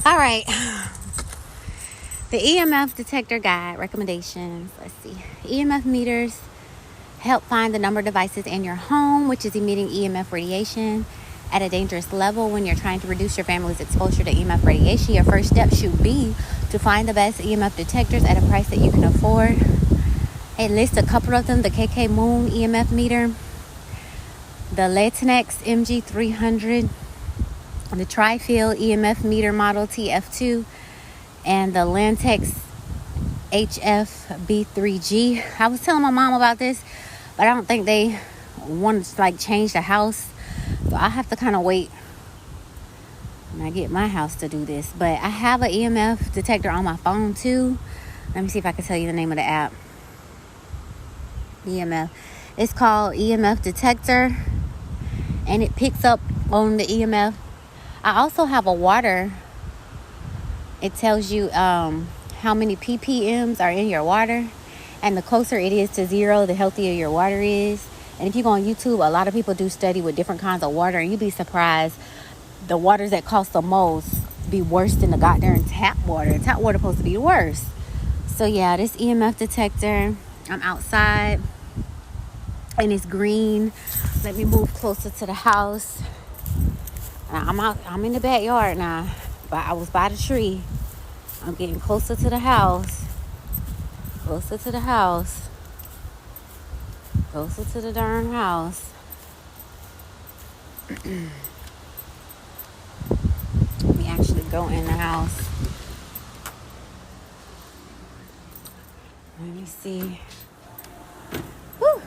All right. The EMF detector guide recommendations. Let's see. EMF meters help find the number of devices in your home which is emitting EMF radiation at a dangerous level. When you're trying to reduce your family's exposure to EMF radiation, your first step should be to find the best EMF detectors at a price that you can afford. It lists a couple of them: the KK Moon EMF meter, the Latinx MG300, the Tri-Field EMF meter model TF2, and the Lantex HF-B3G. I was telling my mom about this, but I don't think they want to like change the house, so I have to kind of wait when I get my house to do this. But I have an EMF detector on my phone too. Let me see if I can tell you the name of the app. EMF. It's called EMF detector, and it picks up on the EMF. I also have a water. It tells you how many ppms are in your water, and the closer it is to zero, the healthier your water is. And if you go on YouTube, a lot of people do study with different kinds of water, and you'd be surprised the waters that cost the most be worse than the goddamn tap water. Tap water supposed to be the worst. So yeah, this EMF detector, I'm outside and it's green. Let me move closer to the house. I'm in the backyard now, but I was by the tree. I'm getting closer to the house. Closer to the house. Closer to the darn house. Let me actually go in the house. Let me see. Whew.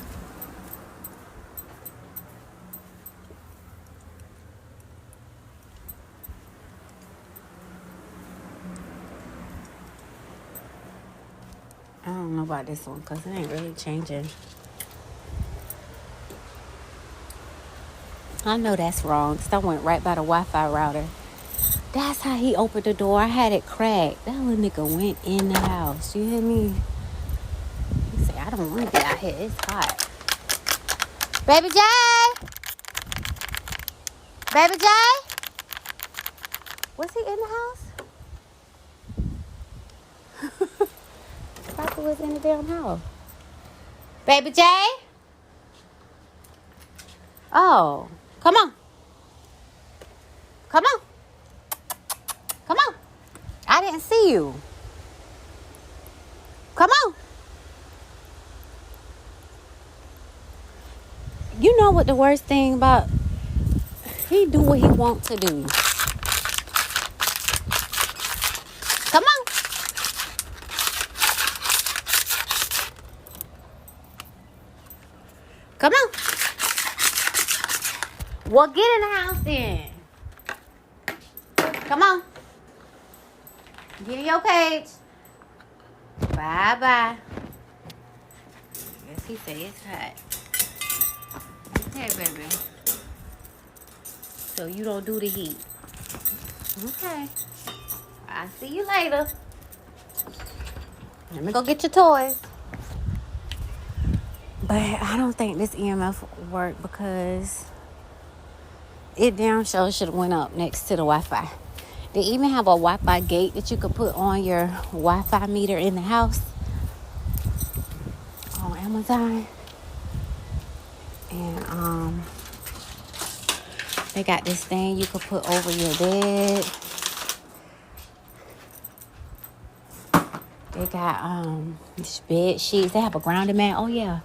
I don't know about this one because it ain't really changing. I know that's wrong because I went right by the Wi-Fi router. That's how he opened the door. I had it cracked. That little nigga went in the house. You hear me? He said, I don't want to be out here. It's hot. Baby J! Baby J! Was he in the house? Probably was in the damn house. Baby J? Oh, come on. Come on. Come on. I didn't see you. Come on. You know what the worst thing about? He do what he wants to do. Come on. Come on. Well, get in the house then. Come on. Get in your cage. Bye-bye. I guess he said it's hot. Okay, baby. So you don't do the heat. Okay. I'll see you later. Let me go get your toys. But I don't think this EMF worked because it damn sure should have went up next to the Wi-Fi. They even have a Wi-Fi gate that you could put on your Wi-Fi meter in the house on Amazon. And they got this thing you could put over your bed. They got these bed sheets. They have a grounding mat. Oh yeah.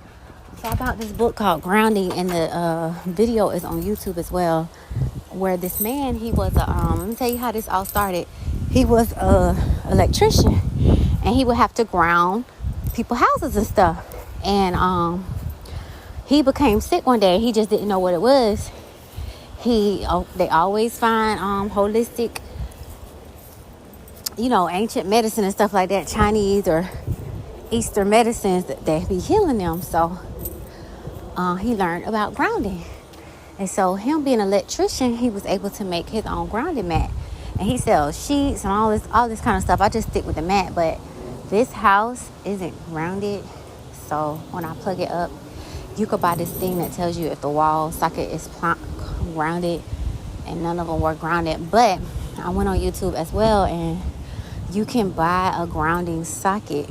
So I bought this book called Grounding, and the video is on YouTube as well, where this man, he was let me tell you how this all started. He was a electrician, and he would have to ground people's houses and stuff. And he became sick one day. He just didn't know what it was. They always find holistic, ancient medicine and stuff like that, Chinese or Eastern medicines that be healing them. So he learned about grounding. And so him being an electrician, he was able to make his own grounding mat. And he sells sheets and all this kind of stuff. I just stick with the mat, but this house isn't grounded. So when I plug it up, you could buy this thing that tells you if the wall socket is grounded, and none of them were grounded. But I went on YouTube as well, and you can buy a grounding socket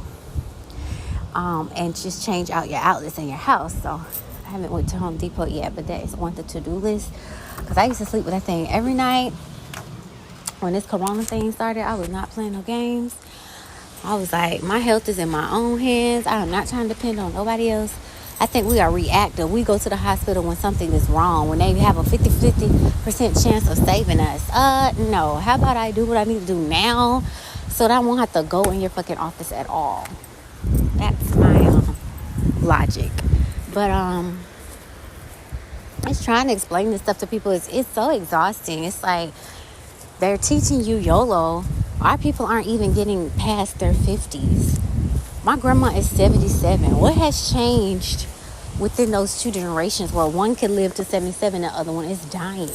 and just change out your outlets in your house. So I haven't went to Home Depot yet, but that is on the to-do list, because I used to sleep with that thing every night. When this corona thing started, I was not playing no games. I was like, my health is in my own hands. I am not trying to depend on nobody else. I think we are reactive. We go to the hospital when something is wrong, when they have a 50% chance of saving us. No. How about I do what I need to do now so that I won't have to go in your fucking office at all? That's my logic. But just trying to explain this stuff to people it's so exhausting. It's like they're teaching you YOLO. Our people aren't even getting past their 50s. My grandma is 77. What has changed within those two generations where one can live to 77, the other one is dying?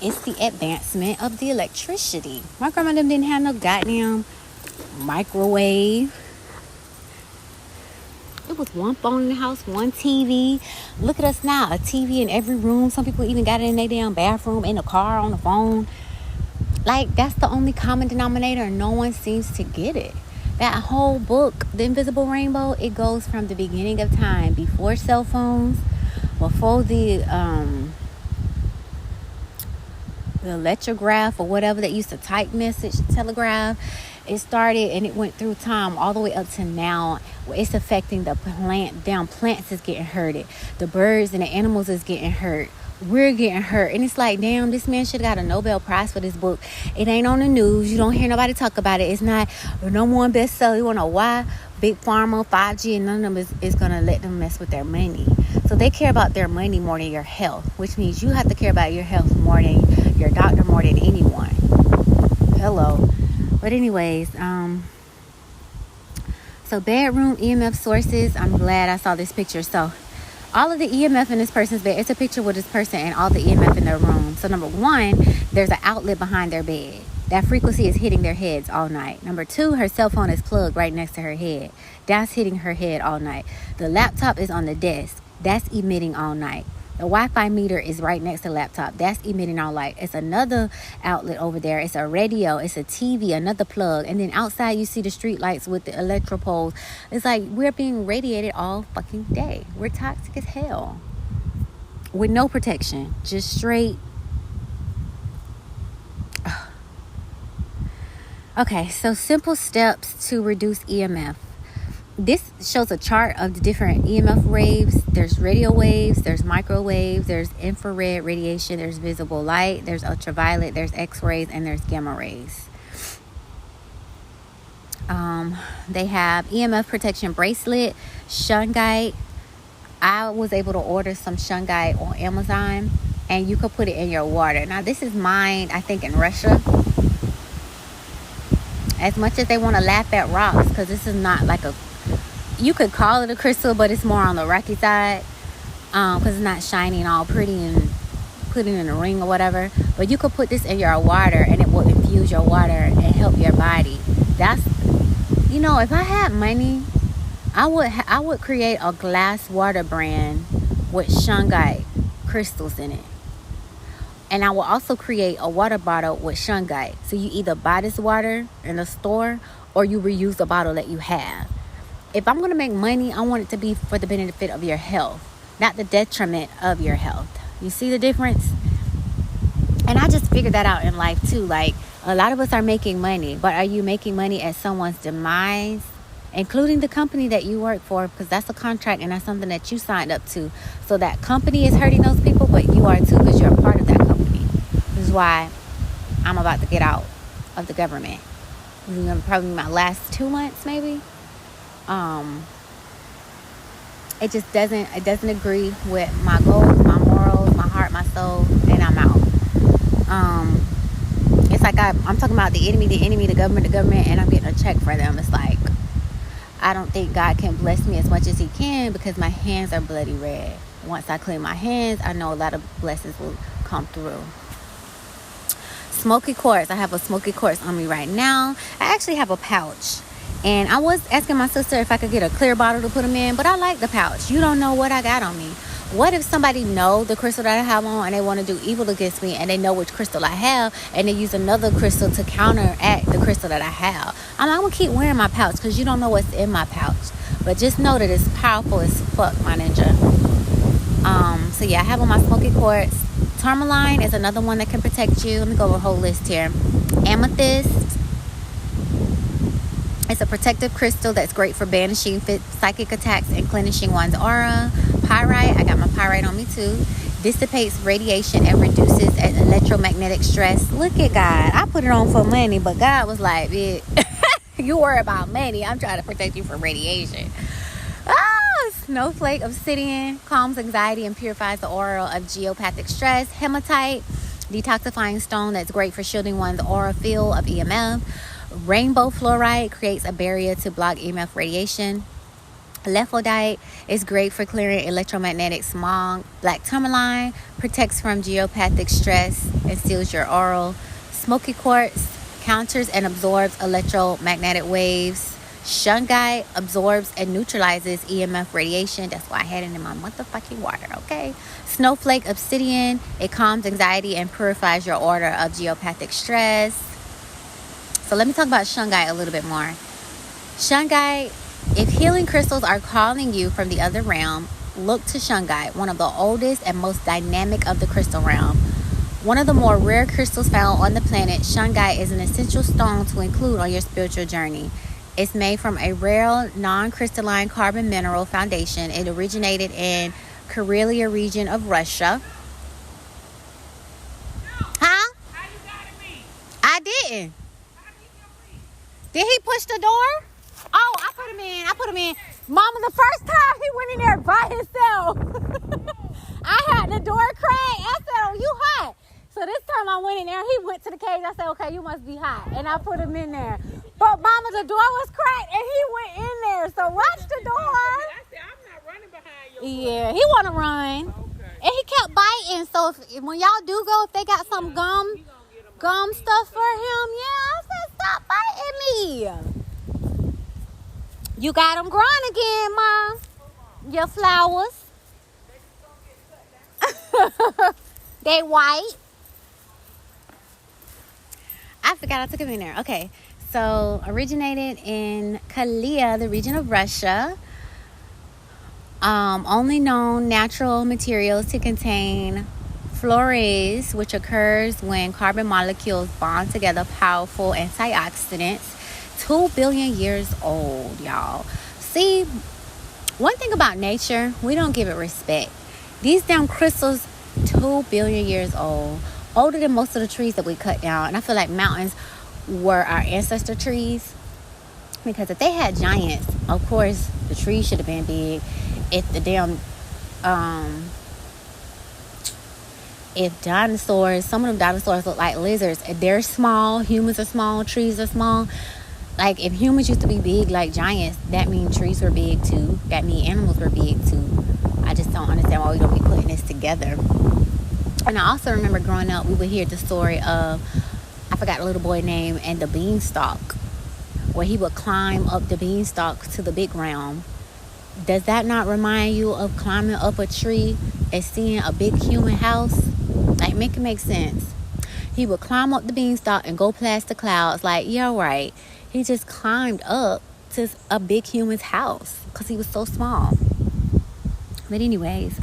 It's the advancement of the electricity. My grandma didn't have no goddamn microwave. It was one phone in the house, one TV. Look at us now, a TV in every room. Some people even got it in their damn bathroom, in the car, on the phone. Like, that's the only common denominator, and no one seems to get it. That whole book, The Invisible Rainbow, it goes from the beginning of time, before cell phones, before the electrograph or whatever that used to type message, telegraph. It started and it went through time all the way up to now. It's affecting the plant. Down plants is getting hurted. The birds and the animals is getting hurt. We're getting hurt. And it's like, damn, this man should have got a Nobel Prize for this book. It ain't on the news. You don't hear nobody talk about it. It's not no more bestseller. You wanna know why? Big Pharma, 5G, and none of them is gonna let them mess with their money. So they care about their money more than your health, which means you have to care about your health more than your doctor, more than anyone. Hello. But anyways, so bedroom EMF sources. I'm glad I saw this picture. So all of the EMF in this person's bed, it's a picture with this person and all the EMF in their room. So number one, there's an outlet behind their bed. That frequency is hitting their heads all night. Number two, her cell phone is plugged right next to her head. That's hitting her head all night. The laptop is on the desk. That's emitting all night. The Wi-Fi meter is right next to the laptop. That's emitting all light. It's another outlet over there. It's a radio. It's a TV, another plug. And then outside you see the street lights with the electro poles. It's like we're being radiated all fucking day. We're toxic as hell. With no protection. Just straight. Okay, so simple steps to reduce EMF. This shows a chart of the different EMF waves. There's radio waves, there's microwaves, there's infrared radiation, there's visible light, there's ultraviolet, there's X-rays, and there's gamma rays. They have EMF protection bracelet, shungite. I was able to order some shungite on Amazon, and you could put it in your water. Now, this is mined, I think, in Russia. As much as they want to laugh at rocks, because this is not like a, you could call it a crystal, but it's more on the rocky side, because it's not shiny and all pretty and put it in a ring or whatever. But you could put this in your water and it will infuse your water and help your body. That's, you know, if I had money, I would create a glass water brand with shungite crystals in it. And I will also create a water bottle with shungite. So you either buy this water in the store or you reuse the bottle that you have. If I'm going to make money, I want it to be for the benefit of your health, not the detriment of your health. You see the difference? And I just figured that out in life too. Like, a lot of us are making money, but are you making money at someone's demise? Including the company that you work for, because that's a contract and that's something that you signed up to. So that company is hurting those people, but you are too, because you're a part of that company. This is why I'm about to get out of the government. This is gonna probably be my last 2 months, maybe. It just doesn't agree with my goals, my morals, my heart, my soul, and I'm out. It's like I'm talking about the enemy, the government, and I'm getting a check for them. It's like, I don't think God can bless me as much as he can because my hands are bloody red. Once I clean my hands, I know a lot of blessings will come through. Smoky quartz. I have a smoky quartz on me right now. I actually have a pouch. And I was asking my sister if I could get a clear bottle to put them in, but I like the pouch. You don't know what I got on me. What if somebody know the crystal that I have on and they want to do evil against me and they know which crystal I have and they use another crystal to counteract the crystal that I have? I'm going to keep wearing my pouch because you don't know what's in my pouch. But just know that it's powerful as fuck, my ninja. So yeah, I have on my smoky quartz. Tourmaline is another one that can protect you. Let me go over a whole list here. Amethyst. It's a protective crystal that's great for banishing psychic attacks and cleansing one's aura. Pyrite, I got my pyrite on me too. Dissipates radiation and reduces electromagnetic stress. Look at God. I put it on for money, but God was like, bitch, you worry about money. I'm trying to protect you from radiation. Snowflake obsidian calms anxiety and purifies the aura of geopathic stress. Hematite, detoxifying stone that's great for shielding one's aura field of EMF. Rainbow fluorite creates a barrier to block EMF radiation. Lephrodite is great for clearing electromagnetic smog. Black tourmaline protects from geopathic stress and seals your aura. Smoky quartz counters and absorbs electromagnetic waves. Shungite absorbs and neutralizes EMF radiation. That's why I had it in my motherfucking water, okay? Snowflake obsidian, it calms anxiety and purifies your aura of geopathic stress. So let me talk about shungite a little bit more. Shungite, if healing crystals are calling you from the other realm, look to shungite, one of the oldest and most dynamic of the crystal realm. One of the more rare crystals found on the planet, shungite is an essential stone to include on your spiritual journey. It's made from a rare, non-crystalline carbon mineral foundation. It originated in Karelia region of Russia. Huh? How you got it me? I didn't. How you got me? Did he push the door? Oh, I put him in. Mama, the first time he went in there by himself. I had the door cracked. I said, oh, you hot. So this time I went in there. He went to the cage. I said, okay, you must be hot. And I put him in there. But Mama, the door was cracked and he went in there. So watch the door. I said, I'm not running behind you. Yeah, he want to run. Okay. And he kept biting. So when y'all do go, if they got some gum stuff for him, yeah, I said, stop biting me. You got them growing again, Mom. Your flowers. They white. I forgot I took him in there. Okay. So, originated in Karelia, the region of Russia. Only known natural materials to contain fluorase, which occurs when carbon molecules bond together, powerful antioxidants. 2 billion years old, y'all. See, one thing about nature, we don't give it respect. These damn crystals, 2 billion years old. Older than most of the trees that we cut down. And I feel like mountains were our ancestor trees, because if they had giants, of course the trees should have been big. If the damn if dinosaurs, some of them dinosaurs look like lizards, if they're small, humans are small, trees are small. Like if humans used to be big like giants, that means trees were big too. That means animals were big too. I just don't understand why we don't be putting this together. And I also remember growing up, we would hear the story of, I forgot the little boy name, and the beanstalk, where he would climb up the beanstalk to the big realm. Does that not remind you of climbing up a tree and seeing a big human house? Like, make it make sense. He would climb up the beanstalk and go past the clouds. Like, yeah, right. He just climbed up to a big human's house because he was so small. But anyways,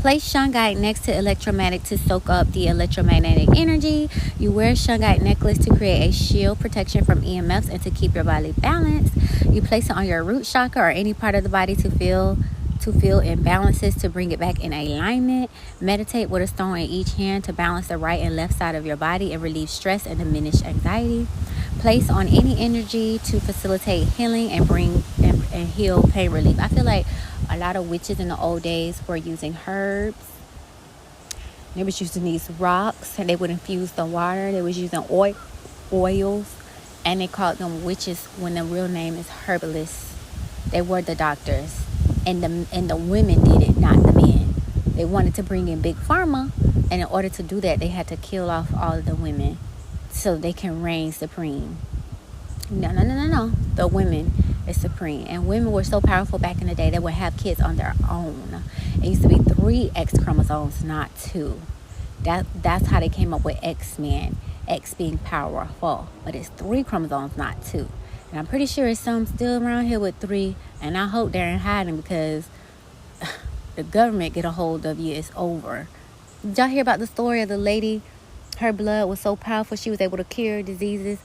place shungite next to electromagnetic to soak up the electromagnetic energy. You wear a shungite necklace to create a shield protection from EMFs and to keep your body balanced. You place it on your root chakra or any part of the body to feel imbalances, to bring it back in alignment. Meditate with a stone in each hand to balance the right and left side of your body and relieve stress and diminish anxiety. Place on any energy to facilitate healing and bring and heal pain relief. I feel like a lot of witches in the old days were using herbs. They was using these rocks and they would infuse the water. They was using oils And they called them witches when the real name is herbalists. They were the doctors. And the women did it, not the men. They wanted to bring in big pharma. And in order to do that, they had to kill off all of the women so they can reign supreme. No. The women is supreme. And women were so powerful back in the day, they would have kids on their own. It used to be 3 X chromosomes, not 2. That's how they came up with X-Men. X being powerful. But it's 3 chromosomes, not 2. And I'm pretty sure some still around here with 3. And I hope they're in hiding, because the government get a hold of you, it's over. Did y'all hear about the story of the lady? Her blood was so powerful, she was able to cure diseases.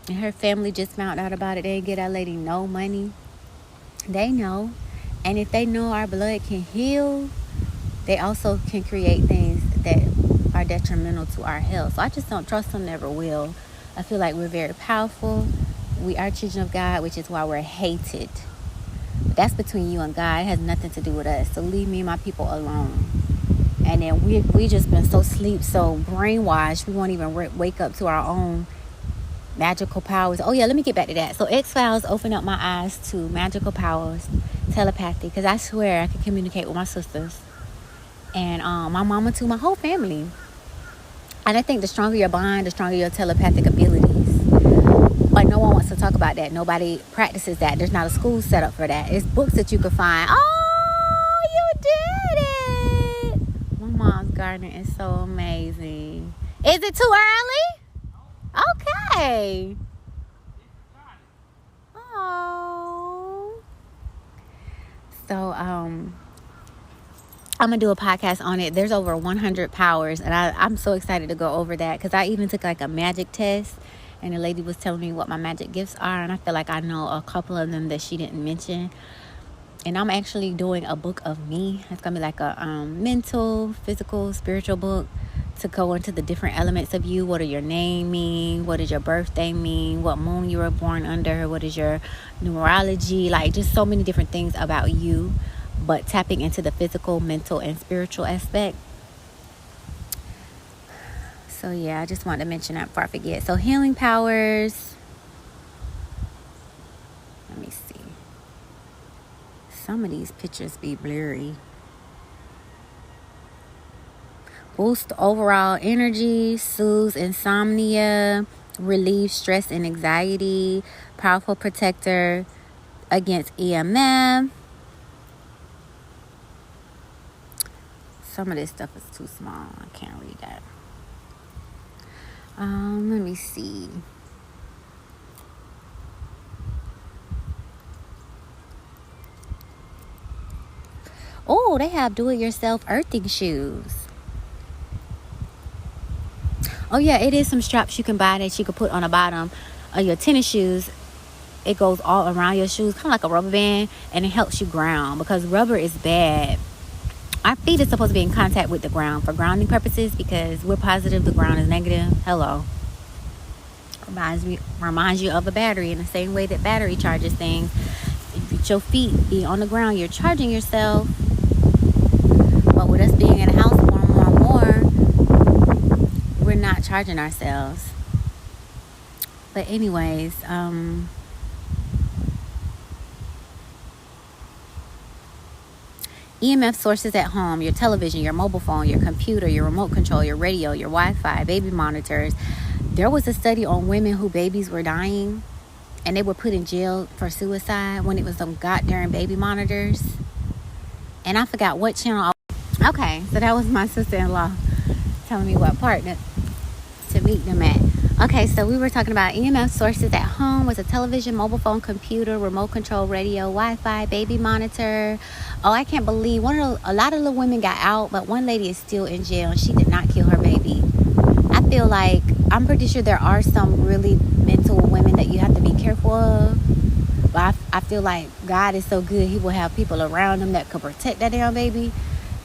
And her family just found out about it. They didn't get that lady no money. They know. And if they know our blood can heal, they also can create things that are detrimental to our health. So I just don't trust them, never will. I feel like we're very powerful. We are children of God, which is why we're hated. But that's between you and God. It has nothing to do with us. So leave me and my people alone. And then we just been so asleep, so brainwashed, we won't even wake up to our own magical powers. Oh yeah, let me get back to that. So X-Files opened up my eyes to magical powers, telepathy, because I swear I could communicate with my sisters and my mama too, my whole family. And I think the stronger your bond, the stronger your telepathic abilities. But no one wants to talk about that. Nobody practices that. There's not a school set up for that. It's books that you can find. Oh, you did it! My mom's garden is so amazing. Is it too early? Okay. Oh. So, I'm going to do a podcast on it. There's over 100 powers, and I'm so excited to go over that, because I even took like a magic test, and the lady was telling me what my magic gifts are, and I feel like I know a couple of them that she didn't mention. And I'm actually doing a book of me. It's going to be like a mental, physical, spiritual book to go into the different elements of you. What do your name mean? What does your birthday mean? What moon you were born under? What is your numerology? Like, just so many different things about you, but tapping into the physical, mental, and spiritual aspect. So yeah, I just wanted to mention that before I forget. So healing powers. Let me see. Some of these pictures be blurry. Boost overall energy, soothes insomnia, relieves stress and anxiety, powerful protector against EMF. Some of this stuff is too small. I can't read that. Let me see. Oh, they have do-it-yourself earthing shoes. Oh yeah, it is some straps you can buy that you can put on the bottom of your tennis shoes. It goes all around your shoes, kind of like a rubber band, and it helps you ground, because rubber is bad. Our feet are supposed to be in contact with the ground for grounding purposes, because we're positive, the ground is negative. Hello. Reminds you of a battery, in the same way that battery charges things. If your feet be on the ground, you're charging yourself. But with us being in the house more and more, we're not charging ourselves. But anyways, EMF sources at home, your television, your mobile phone, your computer, your remote control, your radio, your Wi-Fi, baby monitors. There was a study on women whose babies were dying, and they were put in jail for suicide when it was some goddamn baby monitors. And I forgot what channel. Okay, so that was my sister-in-law telling me what part to meet them at. Okay, so we were talking about EMF sources at home was a television, mobile phone, computer, remote control, radio, Wi-Fi, baby monitor. Oh, I can't believe a lot of the women got out, but one lady is still in jail, and she did not kill her baby. I feel like, I'm pretty sure there are some really mental women that you have to be careful of. But I feel like God is so good, he will have people around him that could protect that damn baby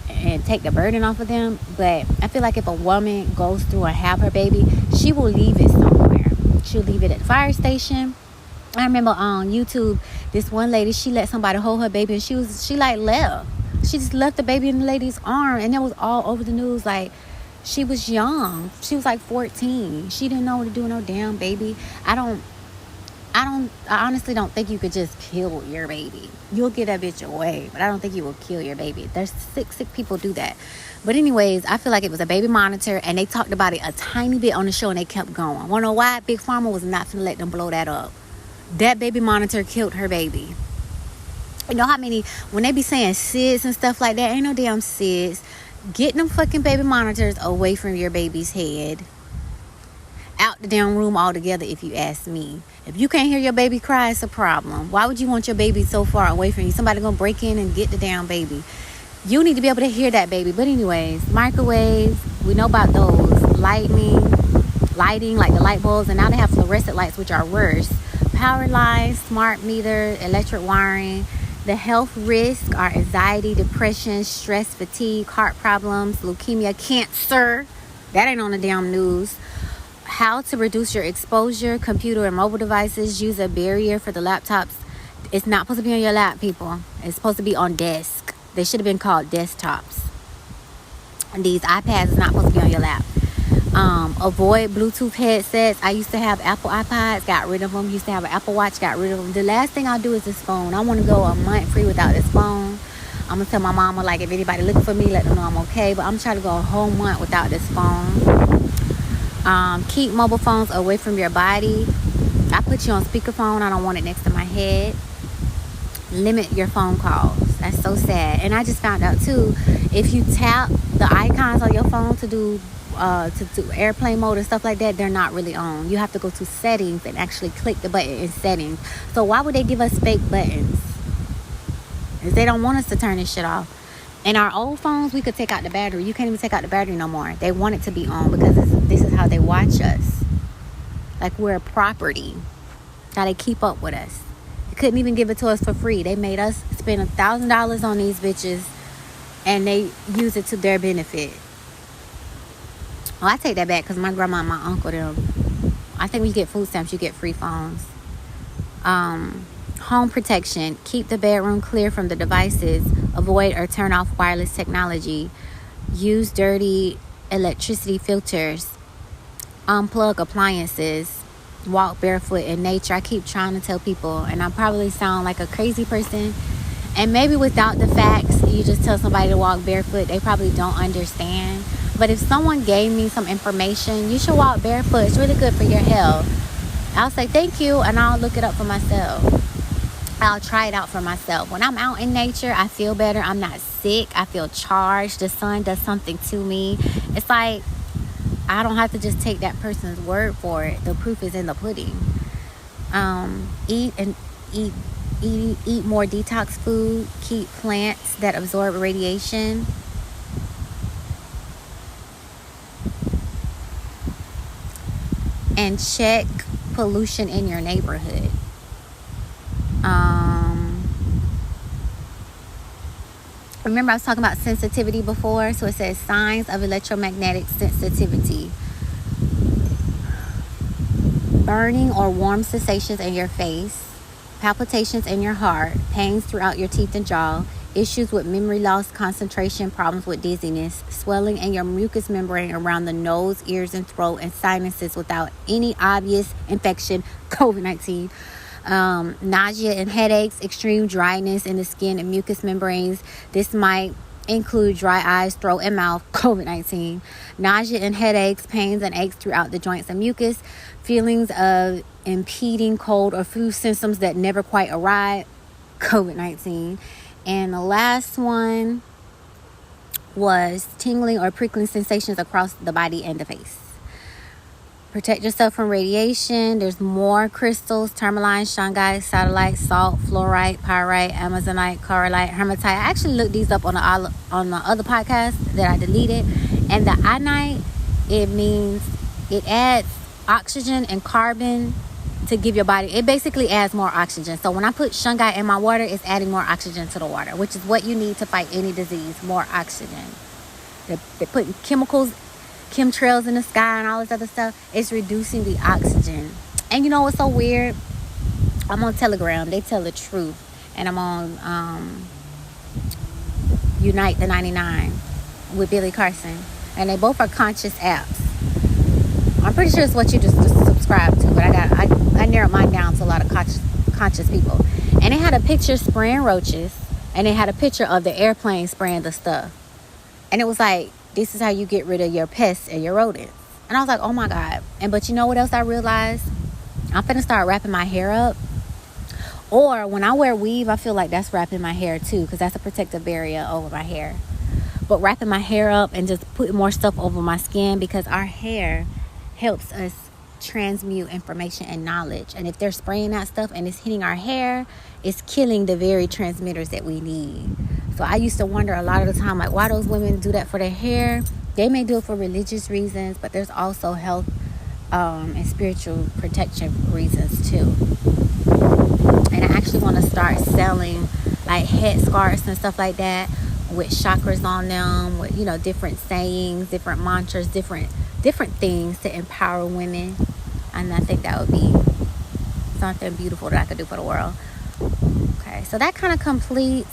and take the burden off of them. But I feel like if a woman goes through and have her baby, she will leave it somewhere. She'll leave it at the fire station. I remember on YouTube, this one lady, she let somebody hold her baby, and she left. She just left the baby in the lady's arm, and it was all over the news. Like, She was young. She was like 14. She didn't know what to do with no damn baby. I honestly don't think you could just kill your baby. You'll get that bitch away, but I don't think you will kill your baby. There's sick people do that. But anyways, I feel like it was a baby monitor, and they talked about it a tiny bit on the show, and they kept going. Wanna know why? Big Pharma was not gonna let them blow that up. That baby monitor killed her baby. You know how many, when they be saying SIDS and stuff like that, ain't no damn SIDS. Get them fucking baby monitors away from your baby's head. Out the damn room altogether, if you ask me. If you can't hear your baby cry, it's a problem. Why would you want your baby so far away from you? Somebody gonna break in and get the damn baby. You need to be able to hear that baby. But anyways, microwaves, we know about those. Lighting, like the light bulbs, and now they have fluorescent lights, which are worse. Power lines, smart meters, electric wiring. The health risks are anxiety, depression, stress, fatigue, heart problems, leukemia, cancer. That ain't on the damn news. How to reduce your exposure, computer and mobile devices. Use a barrier for the laptops. It's not supposed to be on your lap, people. It's supposed to be on desk. They should have been called desktops. And these iPads is not supposed to be on your lap. Avoid Bluetooth headsets. I used to have Apple iPods, got rid of them. Used to have an Apple Watch, got rid of them. The last thing I'll do is this phone. I want to go a month free without this phone. I'm going to tell my mama, like, if anybody looking for me, let them know I'm okay. But I'm trying to go a whole month without this phone. Keep mobile phones away from your body. I put you on speakerphone. I don't want it next to my head. Limit your phone calls. That's so sad. And I just found out too, if you tap the icons on your phone to do airplane mode and stuff like that, they're not really on. You have to go to settings and actually click the button in settings. So why would they give us fake buttons? If they don't want us to turn this shit off. In our old phones, we could take out the battery. You can't even take out the battery no more. They want it to be on because this is how they watch us. Like we're a property. How they keep up with us. They couldn't even give it to us for free. They made us spend $1,000 on these bitches, and they use it to their benefit. Oh, I take that back because my grandma and my uncle, them, I think when you get food stamps, you get free phones. Home protection. Keep the bedroom clear from the devices. Avoid or turn off wireless technology. Use dirty electricity filters. Unplug appliances. Walk barefoot in nature. I keep trying to tell people, and I probably sound like a crazy person. And maybe without the facts, you just tell somebody to walk barefoot, they probably don't understand. But if someone gave me some information, you should walk barefoot. It's really good for your health. I'll say thank you, and I'll look it up for myself. I'll try it out for myself. When I'm out in nature, I feel better. I'm not sick. I feel charged. The sun does something to me. It's like I don't have to just take that person's word for it. The proof is in the pudding. Eat more detox food. Keep plants that absorb radiation. And check pollution in your neighborhood. Remember I was talking about sensitivity before? So it says signs of electromagnetic sensitivity. Burning or warm sensations in your face. Palpitations in your heart. Pains throughout your teeth and jaw. Issues with memory loss, concentration, problems with dizziness. Swelling in your mucous membrane around the nose, ears, and throat, and sinuses without any obvious infection, COVID-19. Nausea and headaches, extreme dryness in the skin and mucous membranes. This might include dry eyes, throat, and mouth, COVID-19. Nausea and headaches, pains and aches throughout the joints and mucus. Feelings of impeding cold or flu symptoms that never quite arrive, COVID-19. And the last one was tingling or prickling sensations across the body and the face. Protect yourself from radiation. There's more crystals: tourmaline, shungite, satellite, salt, fluorite, pyrite, amazonite, corallite, hematite. I actually looked these up on the other podcast that I deleted. And the iodine, it adds oxygen and carbon to give your body. It basically adds more oxygen. So when I put shungite in my water, it's adding more oxygen to the water, which is what you need to fight any disease. More oxygen. They're putting chemtrails in the sky and all this other stuff. It's reducing the oxygen. And you know what's so weird? I'm on Telegram. They tell the truth. And I'm on Unite the 99 with Billy Carson. and they both are conscious apps. I'm pretty sure it's what you just subscribe to, but I narrowed mine down to a lot of conscious people. And it had a picture spraying roaches, and it had a picture of the airplane spraying the stuff. And it was like, this is how you get rid of your pests and your rodents. And I was like, oh my God. But you know what else I realized? I'm finna start wrapping my hair up. Or when I wear weave, I feel like that's wrapping my hair too, because that's a protective barrier over my hair. But wrapping my hair up and just putting more stuff over my skin, because our hair helps us transmute information and knowledge. And if they're spraying that stuff and it's hitting our hair, it's killing the very transmitters that we need. So I used to wonder a lot of the time, like, why those women do that for their hair. They may do it for religious reasons, but there's also health and spiritual protection reasons too. And I actually want to start selling like head scarves and stuff like that with chakras on them, with, you know, different sayings, different mantras, different things to empower women. And I think that would be something beautiful that I could do for the world. Okay, so that kind of completes.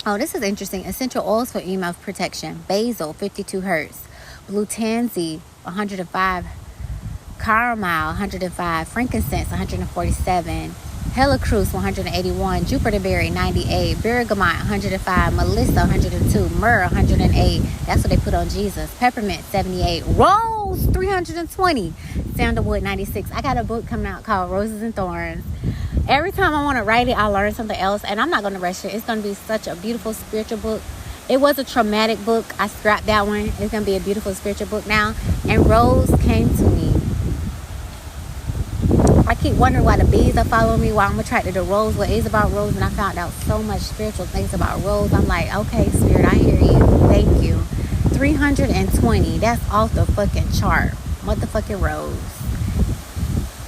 Oh, this is interesting. Essential oils for email protection. Basil, 52 hertz. Blue tansy, 105. Caramel, 105. Frankincense, 147. Helichrus, 181. Jupiter berry, 98. Bergamot, 105. Melissa, 102. Myrrh, 108. That's what they put on Jesus. Peppermint, 78. Rose, 320. Sandalwood, 96. I got a book coming out called Roses and Thorns. Every time I want to write it, I learn something else, and I'm not going to rush it. It's going to be such a beautiful spiritual book. It was a traumatic book. I scrapped that one. It's going to be a beautiful spiritual book now. And Rose came to me. I keep wondering why the bees are following me, why I'm attracted to Rose, what is about Rose, and I found out so much spiritual things about Rose. I'm like, okay, Spirit, I hear you. Thank you. 320. That's off the fucking chart. Motherfucking Rose.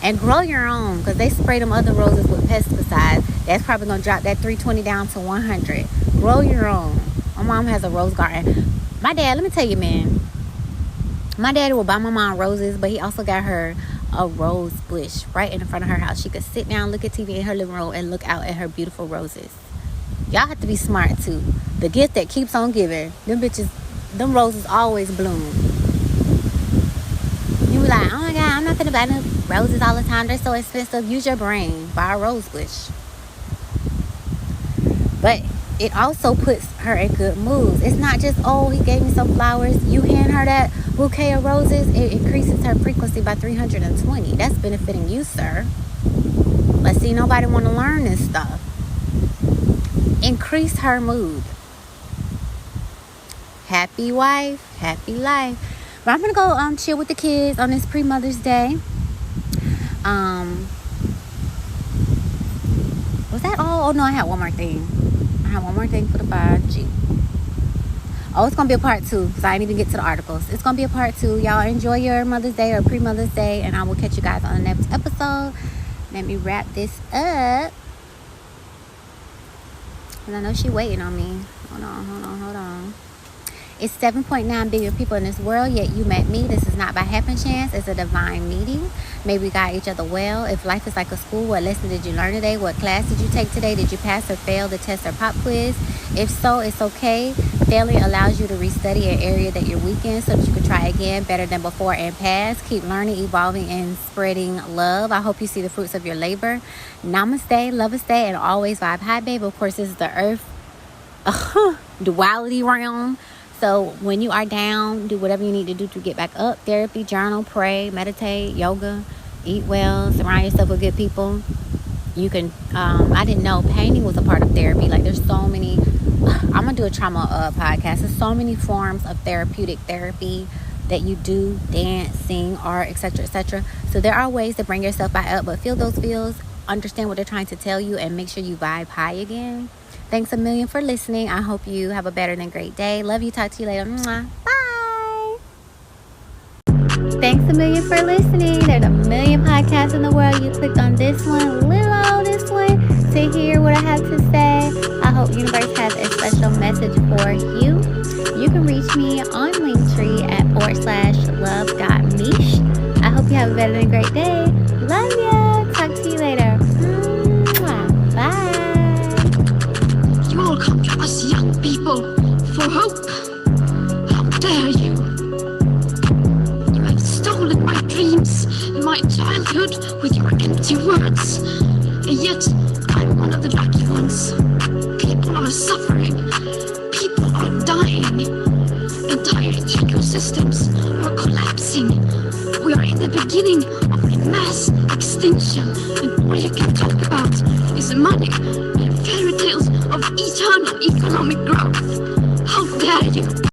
And grow your own, because they spray them other roses with pesticides. That's probably going to drop that 320 down to 100. Grow your own. My mom has a rose garden. My dad, let me tell you, man. My daddy will buy my mom roses, but he also got her a rose bush right in front of her house. She could sit down, look at TV in her living room, and look out at her beautiful roses. Y'all have to be smart, too. The gift that keeps on giving. Them roses always bloom. You be like, oh my God, I'm not going to buy no roses all the time. They're so expensive. Use your brain. Buy a rose bush. But it also puts her in good moods. It's not just, oh, he gave me some flowers. You hand her that bouquet of roses, it increases her frequency by 320. That's benefiting you, sir. But see, nobody want to learn this stuff. Increase her mood. Happy wife, happy life. But I'm going to go chill with the kids on this pre-Mother's Day. Was that all? Oh, no, I had one more thing. I have one more thing for the 5G. Oh, it's going to be a part 2, because I didn't even get to the articles. It's going to be a part 2. Y'all enjoy your Mother's Day or pre-Mother's Day, and I will catch you guys on the next episode. Let me wrap this up. And I know she's waiting on me. Hold on. It's 7.9 billion people in this world, yet you met me. This is not by happen chance. It's a divine meeting. May we guide each other well. If life is like a school, what lesson did you learn today? What class did you take today? Did you pass or fail the test or pop quiz? If so, it's okay. Failing allows you to restudy an area that you're weak in so that you can try again better than before and pass. Keep learning, evolving, and spreading love. I hope you see the fruits of your labor. Namaste, Lovaste, and always vibe high, babe. Of course, this is the earth duality realm. So when you are down, do whatever you need to do to get back up. Therapy, journal, pray, meditate, yoga, eat well, surround yourself with good people. You can, I didn't know painting was a part of therapy. Like there's so many, I'm going to do a trauma podcast. There's so many forms of therapeutic therapy that you do, dance, sing, art, etc., etc. So there are ways to bring yourself back up, but feel those feels, understand what they're trying to tell you, and make sure you vibe high again. Thanks a million for listening. I hope you have a better than great day. Love you. Talk to you later. Mwah. Bye. Thanks a million for listening. There's a million podcasts in the world. You clicked on this one, little old this one, to hear what I have to say. I hope universe has a special message for you. You can reach me on Linktree at /love.meesh. I hope you have a better than great day. Love ya. Talk to you later. Mwah. Bye. You all come to us for hope. How dare you? You have stolen my dreams and my childhood with your empty words. And yet, I'm one of the lucky ones. People are suffering. People are dying. Entire ecosystems are collapsing. We are in the beginning of a mass extinction, and all you can talk about is money and fairy tales of eternal economic growth. How dare you?